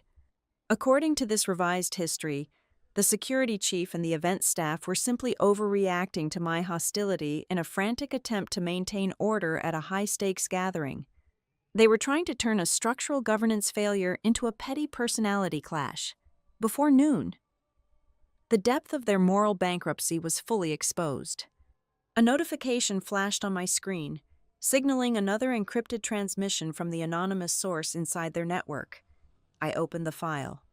According to this revised history, the security chief and the event staff were simply overreacting to my hostility in a frantic attempt to maintain order at a high-stakes gathering. They were trying to turn a structural governance failure into a petty personality clash. Before noon, the depth of their moral bankruptcy was fully exposed. A notification flashed on my screen, signaling another encrypted transmission from the anonymous source inside their network. I opened the file.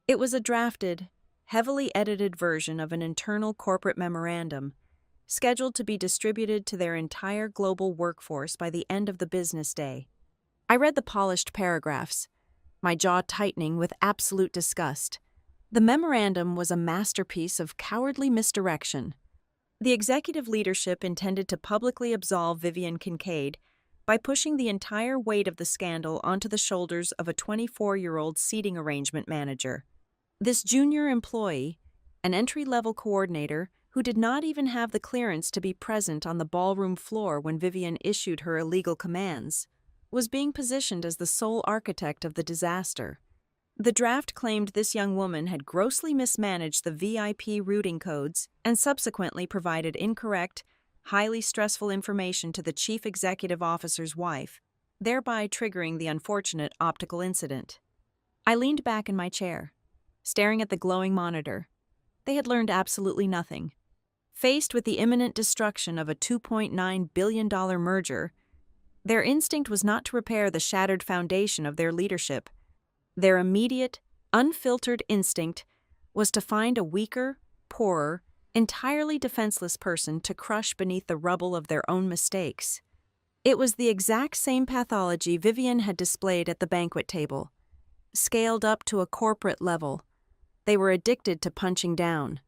It was a drafted, heavily edited version of an internal corporate memorandum, scheduled to be distributed to their entire global workforce by the end of the business day. I read the polished paragraphs, my jaw tightening with absolute disgust. The memorandum was a masterpiece of cowardly misdirection. The executive leadership intended to publicly absolve Vivian Kincaid by pushing the entire weight of the scandal onto the shoulders of a 24-year-old seating arrangement manager. This junior employee, an entry-level coordinator who did not even have the clearance to be present on the ballroom floor when Vivian issued her illegal commands, was being positioned as the sole architect of the disaster. The draft claimed this young woman had grossly mismanaged the VIP routing codes and subsequently provided incorrect, highly stressful information to the chief executive officer's wife, thereby triggering the unfortunate optical incident. I leaned back in my chair, staring at the glowing monitor. They had learned absolutely nothing. Faced with the imminent destruction of a $2.9 billion merger, their instinct was not to repair the shattered foundation of their leadership. Their immediate, unfiltered instinct was to find a weaker, poorer, entirely defenseless person to crush beneath the rubble of their own mistakes. It was the exact same pathology Vivian had displayed at the banquet table, scaled up to a corporate level. They were addicted to punching down.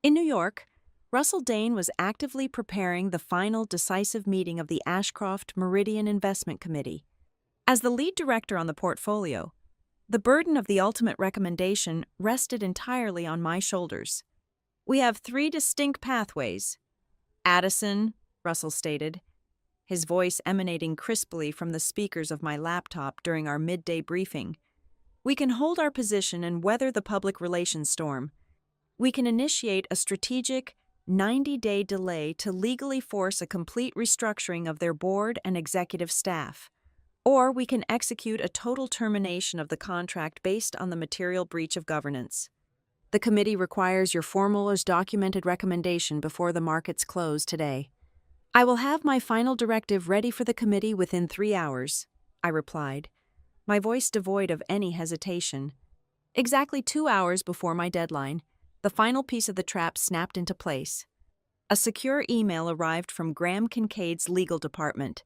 In New York, Russell Dane was actively preparing the final decisive meeting of the Ashcroft Meridian Investment Committee. As the lead director on the portfolio, the burden of the ultimate recommendation rested entirely on my shoulders. "We have 3 distinct pathways. Addison," Russell stated, his voice emanating crisply from the speakers of my laptop during our midday briefing. "We can hold our position and weather the public relations storm. We can initiate a strategic, 90-day delay to legally force a complete restructuring of their board and executive staff. Or we can execute a total termination of the contract based on the material breach of governance. The committee requires your formal as documented recommendation before the markets close today." "I will have my final directive ready for the committee within 3 hours," I replied, my voice devoid of any hesitation. Exactly 2 hours before my deadline, the final piece of the trap snapped into place. A secure email arrived from Graham Kincaid's legal department,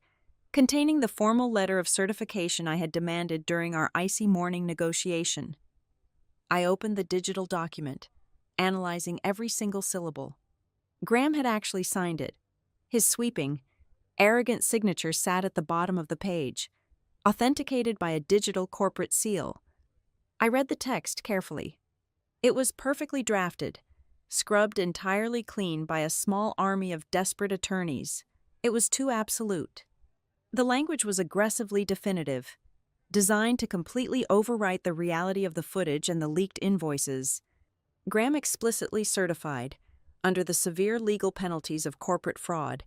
containing the formal letter of certification I had demanded during our icy morning negotiation. I opened the digital document, analyzing every single syllable. Graham had actually signed it. His sweeping, arrogant signature sat at the bottom of the page, authenticated by a digital corporate seal. I read the text carefully. It was perfectly drafted, scrubbed entirely clean by a small army of desperate attorneys. It was too absolute. The language was aggressively definitive, designed to completely overwrite the reality of the footage and the leaked invoices. Graham explicitly certified, under the severe legal penalties of corporate fraud,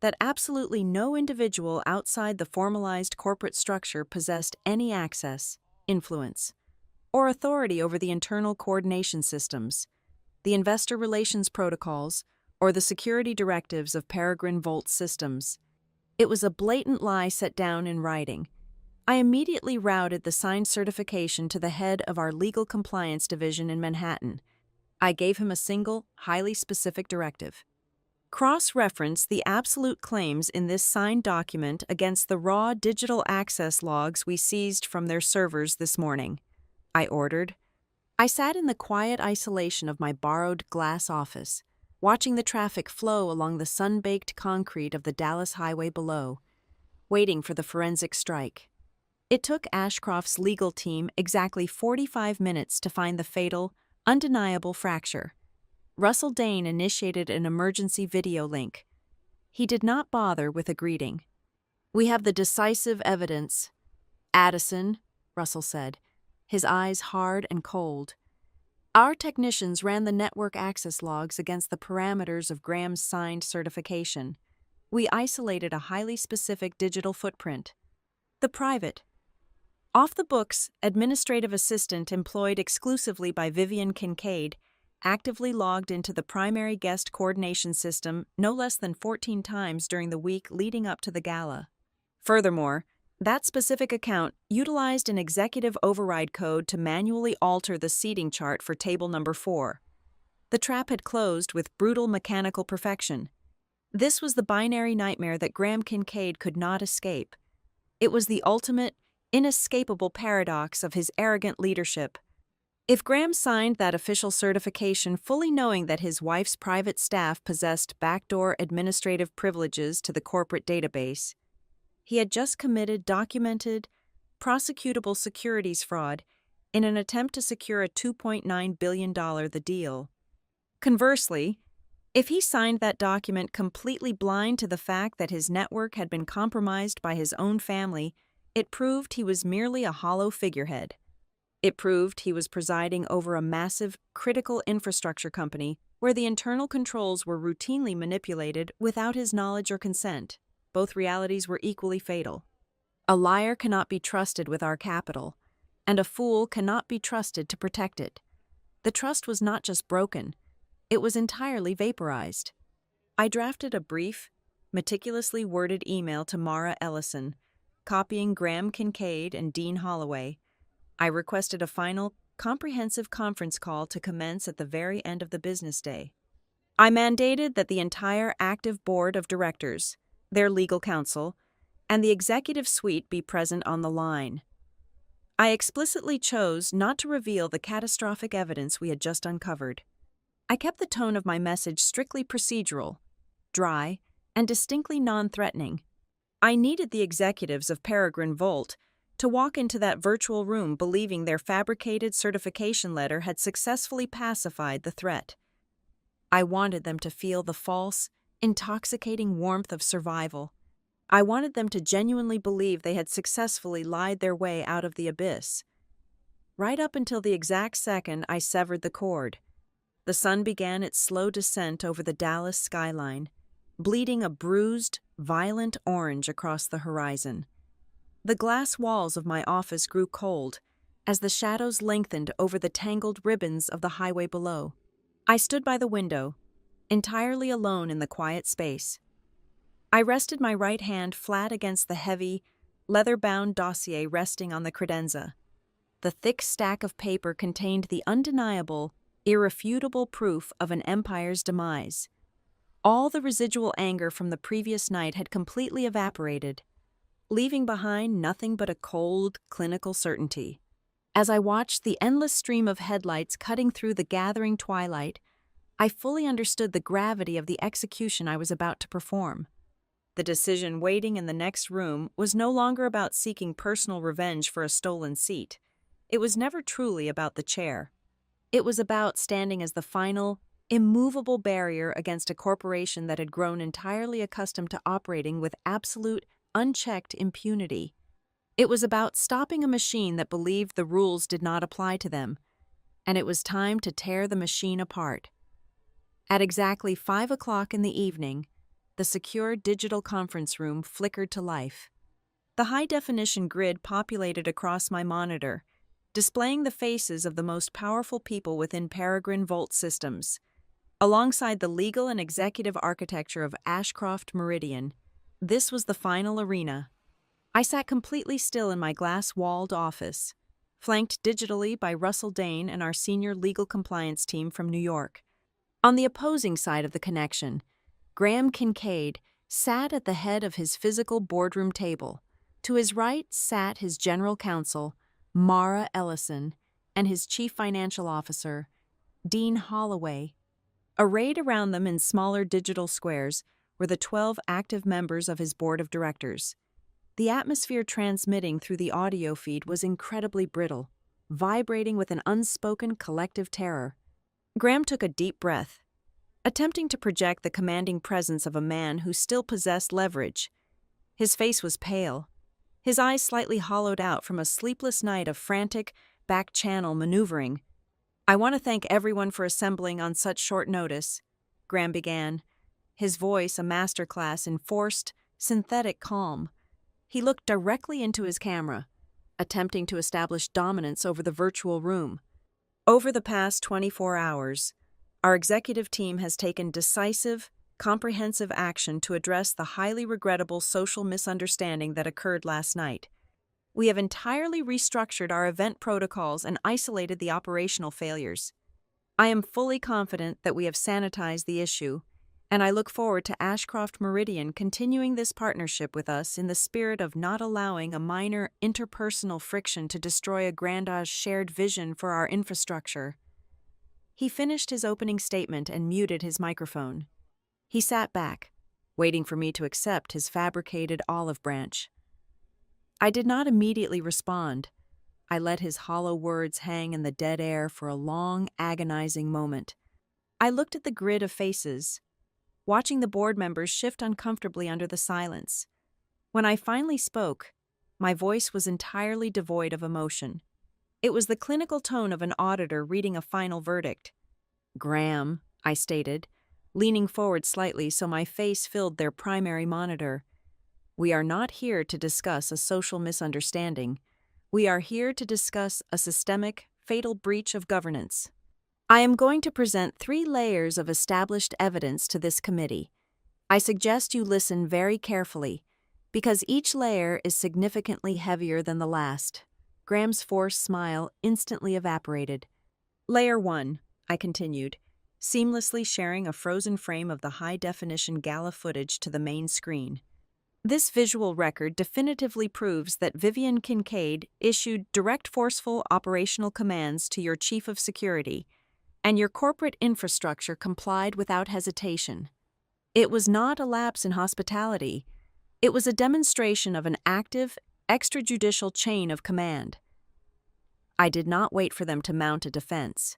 that absolutely no individual outside the formalized corporate structure possessed any access, influence, or authority over the internal coordination systems, the investor relations protocols, or the security directives of Peregrine Vault Systems. It was a blatant lie set down in writing. I immediately routed the signed certification to the head of our legal compliance division in Manhattan. I gave him a single, highly specific directive. Cross-reference the absolute claims in this signed document against the raw digital access logs we seized from their servers this morning, I ordered. I sat in the quiet isolation of my borrowed glass office, watching the traffic flow along the sun-baked concrete of the Dallas highway below, waiting for the forensic strike. It took Ashcroft's legal team exactly 45 minutes to find the fatal, undeniable fracture. Russell Dane initiated an emergency video link. He did not bother with a greeting. "We have the decisive evidence." "Addison," Russell said, his eyes hard and cold. "Our technicians ran the network access logs against the parameters of Graham's signed certification. We isolated a highly specific digital footprint. The private, off-the-books administrative assistant employed exclusively by Vivian Kincaid actively logged into the primary guest coordination system no less than 14 times during the week leading up to the gala. Furthermore, that specific account utilized an executive override code to manually alter the seating chart for table number 4. The trap had closed with brutal mechanical perfection. This was the binary nightmare that Graham Kincaid could not escape. It was the ultimate, inescapable paradox of his arrogant leadership. If Graham signed that official certification fully knowing that his wife's private staff possessed backdoor administrative privileges to the corporate database, he had just committed documented, prosecutable securities fraud in an attempt to secure a $2.9 billion the deal. Conversely, if he signed that document completely blind to the fact that his network had been compromised by his own family, it proved he was merely a hollow figurehead. It proved he was presiding over a massive, critical infrastructure company where the internal controls were routinely manipulated without his knowledge or consent. Both realities were equally fatal. A liar cannot be trusted with our capital, and a fool cannot be trusted to protect it. The trust was not just broken, it was entirely vaporized. I drafted a brief, meticulously worded email to Mara Ellison, copying Graham Kincaid and Dean Holloway. I requested a final, comprehensive conference call to commence at the very end of the business day. I mandated that the entire active board of directors, their legal counsel, and the executive suite be present on the line. I explicitly chose not to reveal the catastrophic evidence we had just uncovered. I kept the tone of my message strictly procedural, dry, and distinctly non-threatening. I needed the executives of Peregrine Volt to walk into that virtual room believing their fabricated certification letter had successfully pacified the threat. I wanted them to feel the false, intoxicating warmth of survival. I wanted them to genuinely believe they had successfully lied their way out of the abyss. Right up until the exact second I severed the cord, the sun began its slow descent over the Dallas skyline, bleeding a bruised, violent orange across the horizon. The glass walls of my office grew cold as the shadows lengthened over the tangled ribbons of the highway below. I stood by the window, entirely alone in the quiet space. I rested my right hand flat against the heavy, leather-bound dossier resting on the credenza. The thick stack of paper contained the undeniable, irrefutable proof of an empire's demise. All the residual anger from the previous night had completely evaporated, leaving behind nothing but a cold, clinical certainty. As I watched the endless stream of headlights cutting through the gathering twilight, I fully understood the gravity of the execution I was about to perform. The decision waiting in the next room was no longer about seeking personal revenge for a stolen seat. It was never truly about the chair. It was about standing as the final, immovable barrier against a corporation that had grown entirely accustomed to operating with absolute, unchecked impunity. It was about stopping a machine that believed the rules did not apply to them, and it was time to tear the machine apart. At exactly 5 o'clock in the evening, the secure digital conference room flickered to life. The high-definition grid populated across my monitor, displaying the faces of the most powerful people within Peregrine Volt Systems. Alongside the legal and executive architecture of Ashcroft Meridian, This was the final arena. I sat completely still in my glass-walled office, flanked digitally by Russell Dane and our senior legal compliance team from New York. On the opposing side of the connection, Graham Kincaid sat at the head of his physical boardroom table. To his right sat his general counsel, Mara Ellison, and his chief financial officer, Dean Holloway. Arrayed around them in smaller digital squares were the 12 active members of his board of directors. The atmosphere transmitting through the audio feed was incredibly brittle, vibrating with an unspoken collective terror. Graham took a deep breath, attempting to project the commanding presence of a man who still possessed leverage. His face was pale, his eyes slightly hollowed out from a sleepless night of frantic, back-channel maneuvering. "I want to thank everyone for assembling on such short notice," Graham began, his voice a masterclass in forced, synthetic calm. He looked directly into his camera, attempting to establish dominance over the virtual room. "Over the past 24 hours, our executive team has taken decisive, comprehensive action to address the highly regrettable social misunderstanding that occurred last night. We have entirely restructured our event protocols and isolated the operational failures. I am fully confident that we have sanitized the issue, and I look forward to Ashcroft Meridian continuing this partnership with us in the spirit of not allowing a minor interpersonal friction to destroy a grandiose shared vision for our infrastructure." He finished his opening statement and muted his microphone. He sat back, waiting for me to accept his fabricated olive branch. I did not immediately respond. I let his hollow words hang in the dead air for a long, agonizing moment. I looked at the grid of faces, watching the board members shift uncomfortably under the silence. When I finally spoke, my voice was entirely devoid of emotion. It was the clinical tone of an auditor reading a final verdict. "Graham," I stated, leaning forward slightly so my face filled their primary monitor, "we are not here to discuss a social misunderstanding. We are here to discuss a systemic, fatal breach of governance. I am going to present 3 layers of established evidence to this committee. I suggest you listen very carefully, because each layer is significantly heavier than the last." Graham's forced smile instantly evaporated. "Layer 1, I continued, seamlessly sharing a frozen frame of the high-definition Gala footage to the main screen. "This visual record definitively proves that Vivian Kincaid issued direct forceful operational commands to your chief of security, and your corporate infrastructure complied without hesitation. It was not a lapse in hospitality. It was a demonstration of an active, extrajudicial chain of command." I did not wait for them to mount a defense.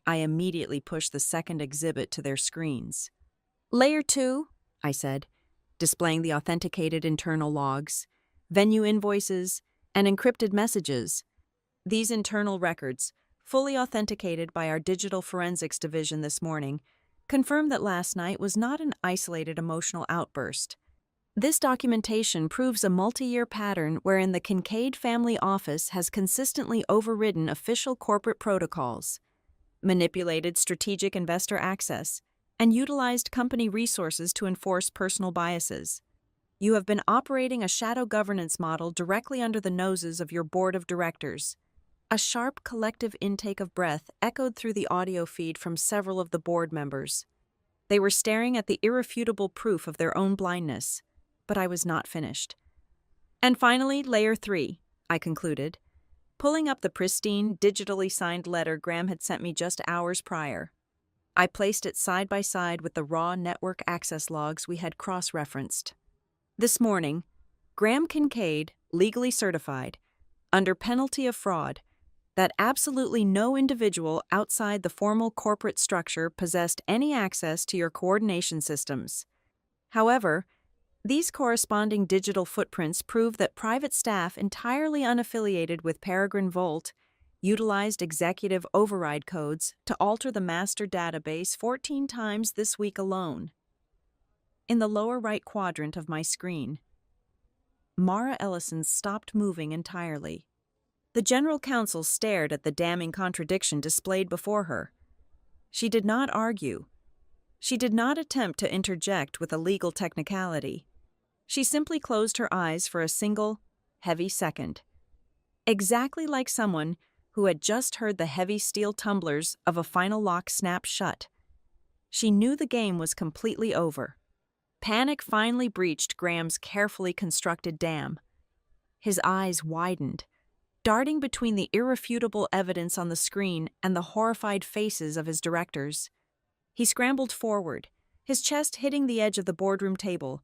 I immediately pushed the second exhibit to their screens. "Layer 2, I said, displaying the authenticated internal logs, venue invoices, and encrypted messages. These internal records, fully authenticated by our digital forensics division this morning, confirm that last night was not an isolated emotional outburst. This documentation proves a multi-year pattern wherein the Kincaid family office has consistently overridden official corporate protocols, manipulated strategic investor access, and utilized company resources to enforce personal biases. You have been operating a shadow governance model directly under the noses of your board of directors." A sharp collective intake of breath echoed through the audio feed from several of the board members. They were staring at the irrefutable proof of their own blindness, but I was not finished. "And finally, layer 3, I concluded, pulling up the pristine, digitally signed letter Graham had sent me just hours prior. I placed it side by side with the raw network access logs we had cross-referenced. "This morning, Graham Kincaid legally certified, under penalty of fraud, that absolutely no individual outside the formal corporate structure possessed any access to your coordination systems. However, these corresponding digital footprints prove that private staff entirely unaffiliated with Peregrine Volt utilized executive override codes to alter the master database 14 times this week alone." In the lower right quadrant of my screen, Mara Ellison stopped moving entirely. The general counsel stared at the damning contradiction displayed before her. She did not argue. She did not attempt to interject with a legal technicality. She simply closed her eyes for a single, heavy second. Exactly like someone who had just heard the heavy steel tumblers of a final lock snap shut. She knew the game was completely over. Panic finally breached Graham's carefully constructed dam. His eyes widened, darting between the irrefutable evidence on the screen and the horrified faces of his directors. He scrambled forward, his chest hitting the edge of the boardroom table,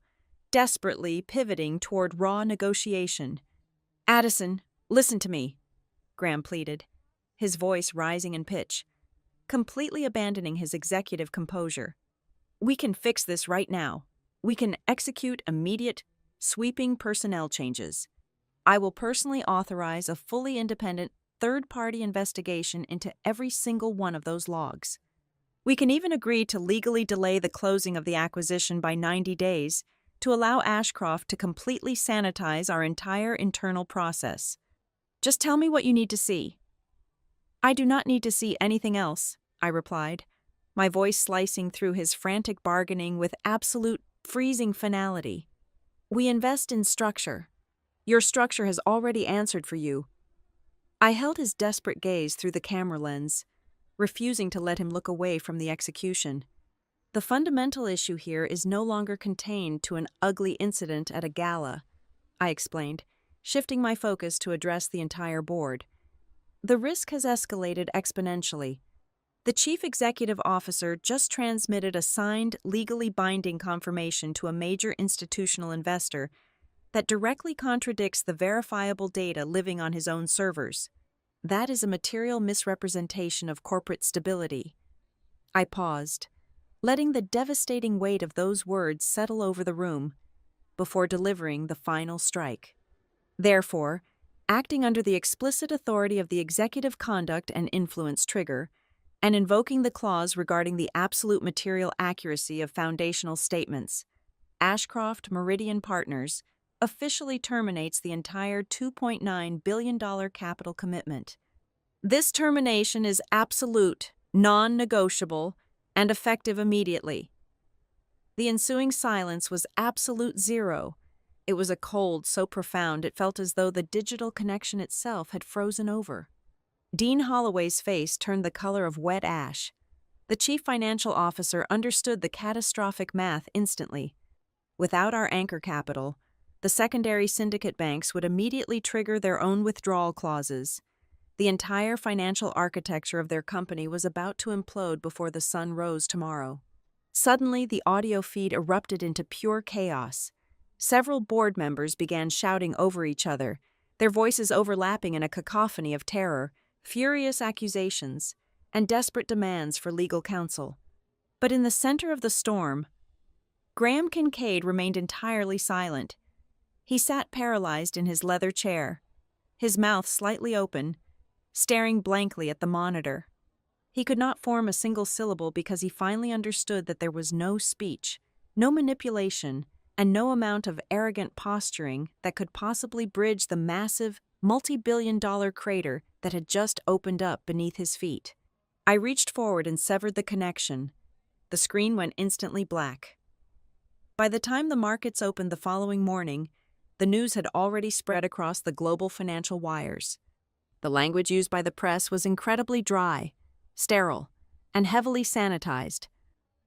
desperately pivoting toward raw negotiation. "Addison, listen to me," Graham pleaded, his voice rising in pitch, completely abandoning his executive composure. "We can fix this right now. We can execute immediate, sweeping personnel changes. I will personally authorize a fully independent, third-party investigation into every single one of those logs. We can even agree to legally delay the closing of the acquisition by 90 days to allow Ashcroft to completely sanitize our entire internal process. Just tell me what you need to see." "I do not need to see anything else," I replied, my voice slicing through his frantic bargaining with absolute, freezing finality. "We invest in structure. Your structure has already answered for you." I held his desperate gaze through the camera lens, refusing to let him look away from the execution. "The fundamental issue here is no longer contained to an ugly incident at a gala," I explained, shifting my focus to address the entire board. "The risk has escalated exponentially. The chief executive officer just transmitted a signed, legally binding confirmation to a major institutional investor that directly contradicts the verifiable data living on his own servers. That is a material misrepresentation of corporate stability." I paused, letting the devastating weight of those words settle over the room, before delivering the final strike. "Therefore, acting under the explicit authority of the Executive Conduct and Influence Trigger, and invoking the clause regarding the absolute material accuracy of foundational statements, Ashcroft Meridian Partners officially terminates the entire $2.9 billion capital commitment. This termination is absolute, non-negotiable, and effective immediately." The ensuing silence was absolute zero. It was a cold so profound it felt as though the digital connection itself had frozen over. Dean Holloway's face turned the color of wet ash. The chief financial officer understood the catastrophic math instantly. Without our anchor capital, the secondary syndicate banks would immediately trigger their own withdrawal clauses. The entire financial architecture of their company was about to implode before the sun rose tomorrow. Suddenly, the audio feed erupted into pure chaos. Several board members began shouting over each other, their voices overlapping in a cacophony of terror, furious accusations, and desperate demands for legal counsel. But in the center of the storm, Graham Kincaid remained entirely silent. He sat paralyzed in his leather chair, his mouth slightly open, staring blankly at the monitor. He could not form a single syllable because he finally understood that there was no speech, no manipulation, and no amount of arrogant posturing that could possibly bridge the massive, multi-billion-dollar crater that had just opened up beneath his feet. I reached forward and severed the connection. The screen went instantly black. By the time the markets opened the following morning, the news had already spread across the global financial wires. The language used by the press was incredibly dry, sterile, and heavily sanitized.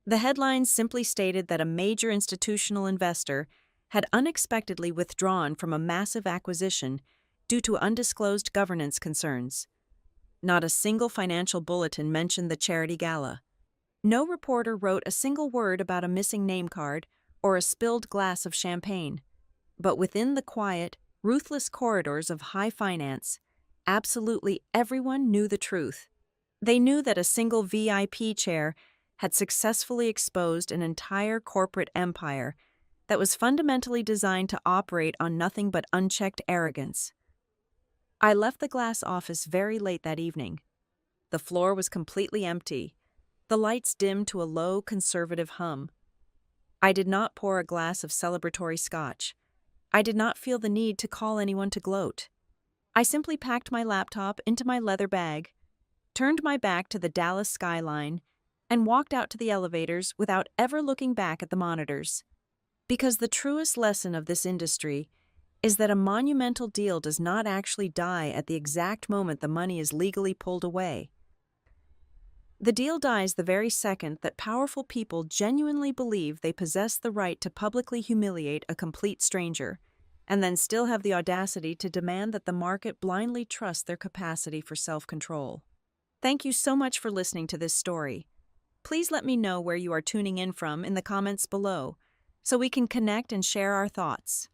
The headlines simply stated that a major institutional investor had unexpectedly withdrawn from a massive acquisition due to undisclosed governance concerns. Not a single financial bulletin mentioned the charity gala. No reporter wrote a single word about a missing name card or a spilled glass of champagne. But within the quiet, ruthless corridors of high finance, absolutely everyone knew the truth. They knew that a single VIP chair had successfully exposed an entire corporate empire that was fundamentally designed to operate on nothing but unchecked arrogance. I left the glass office very late that evening. The floor was completely empty, the lights dimmed to a low, conservative hum. I did not pour a glass of celebratory scotch. I did not feel the need to call anyone to gloat. I simply packed my laptop into my leather bag, turned my back to the Dallas skyline, and walked out to the elevators without ever looking back at the monitors. Because the truest lesson of this industry is that a monumental deal does not actually die at the exact moment the money is legally pulled away. The deal dies the very second that powerful people genuinely believe they possess the right to publicly humiliate a complete stranger, and then still have the audacity to demand that the market blindly trust their capacity for self-control. Thank you so much for listening to this story. Please let me know where you are tuning in from in the comments below, so we can connect and share our thoughts.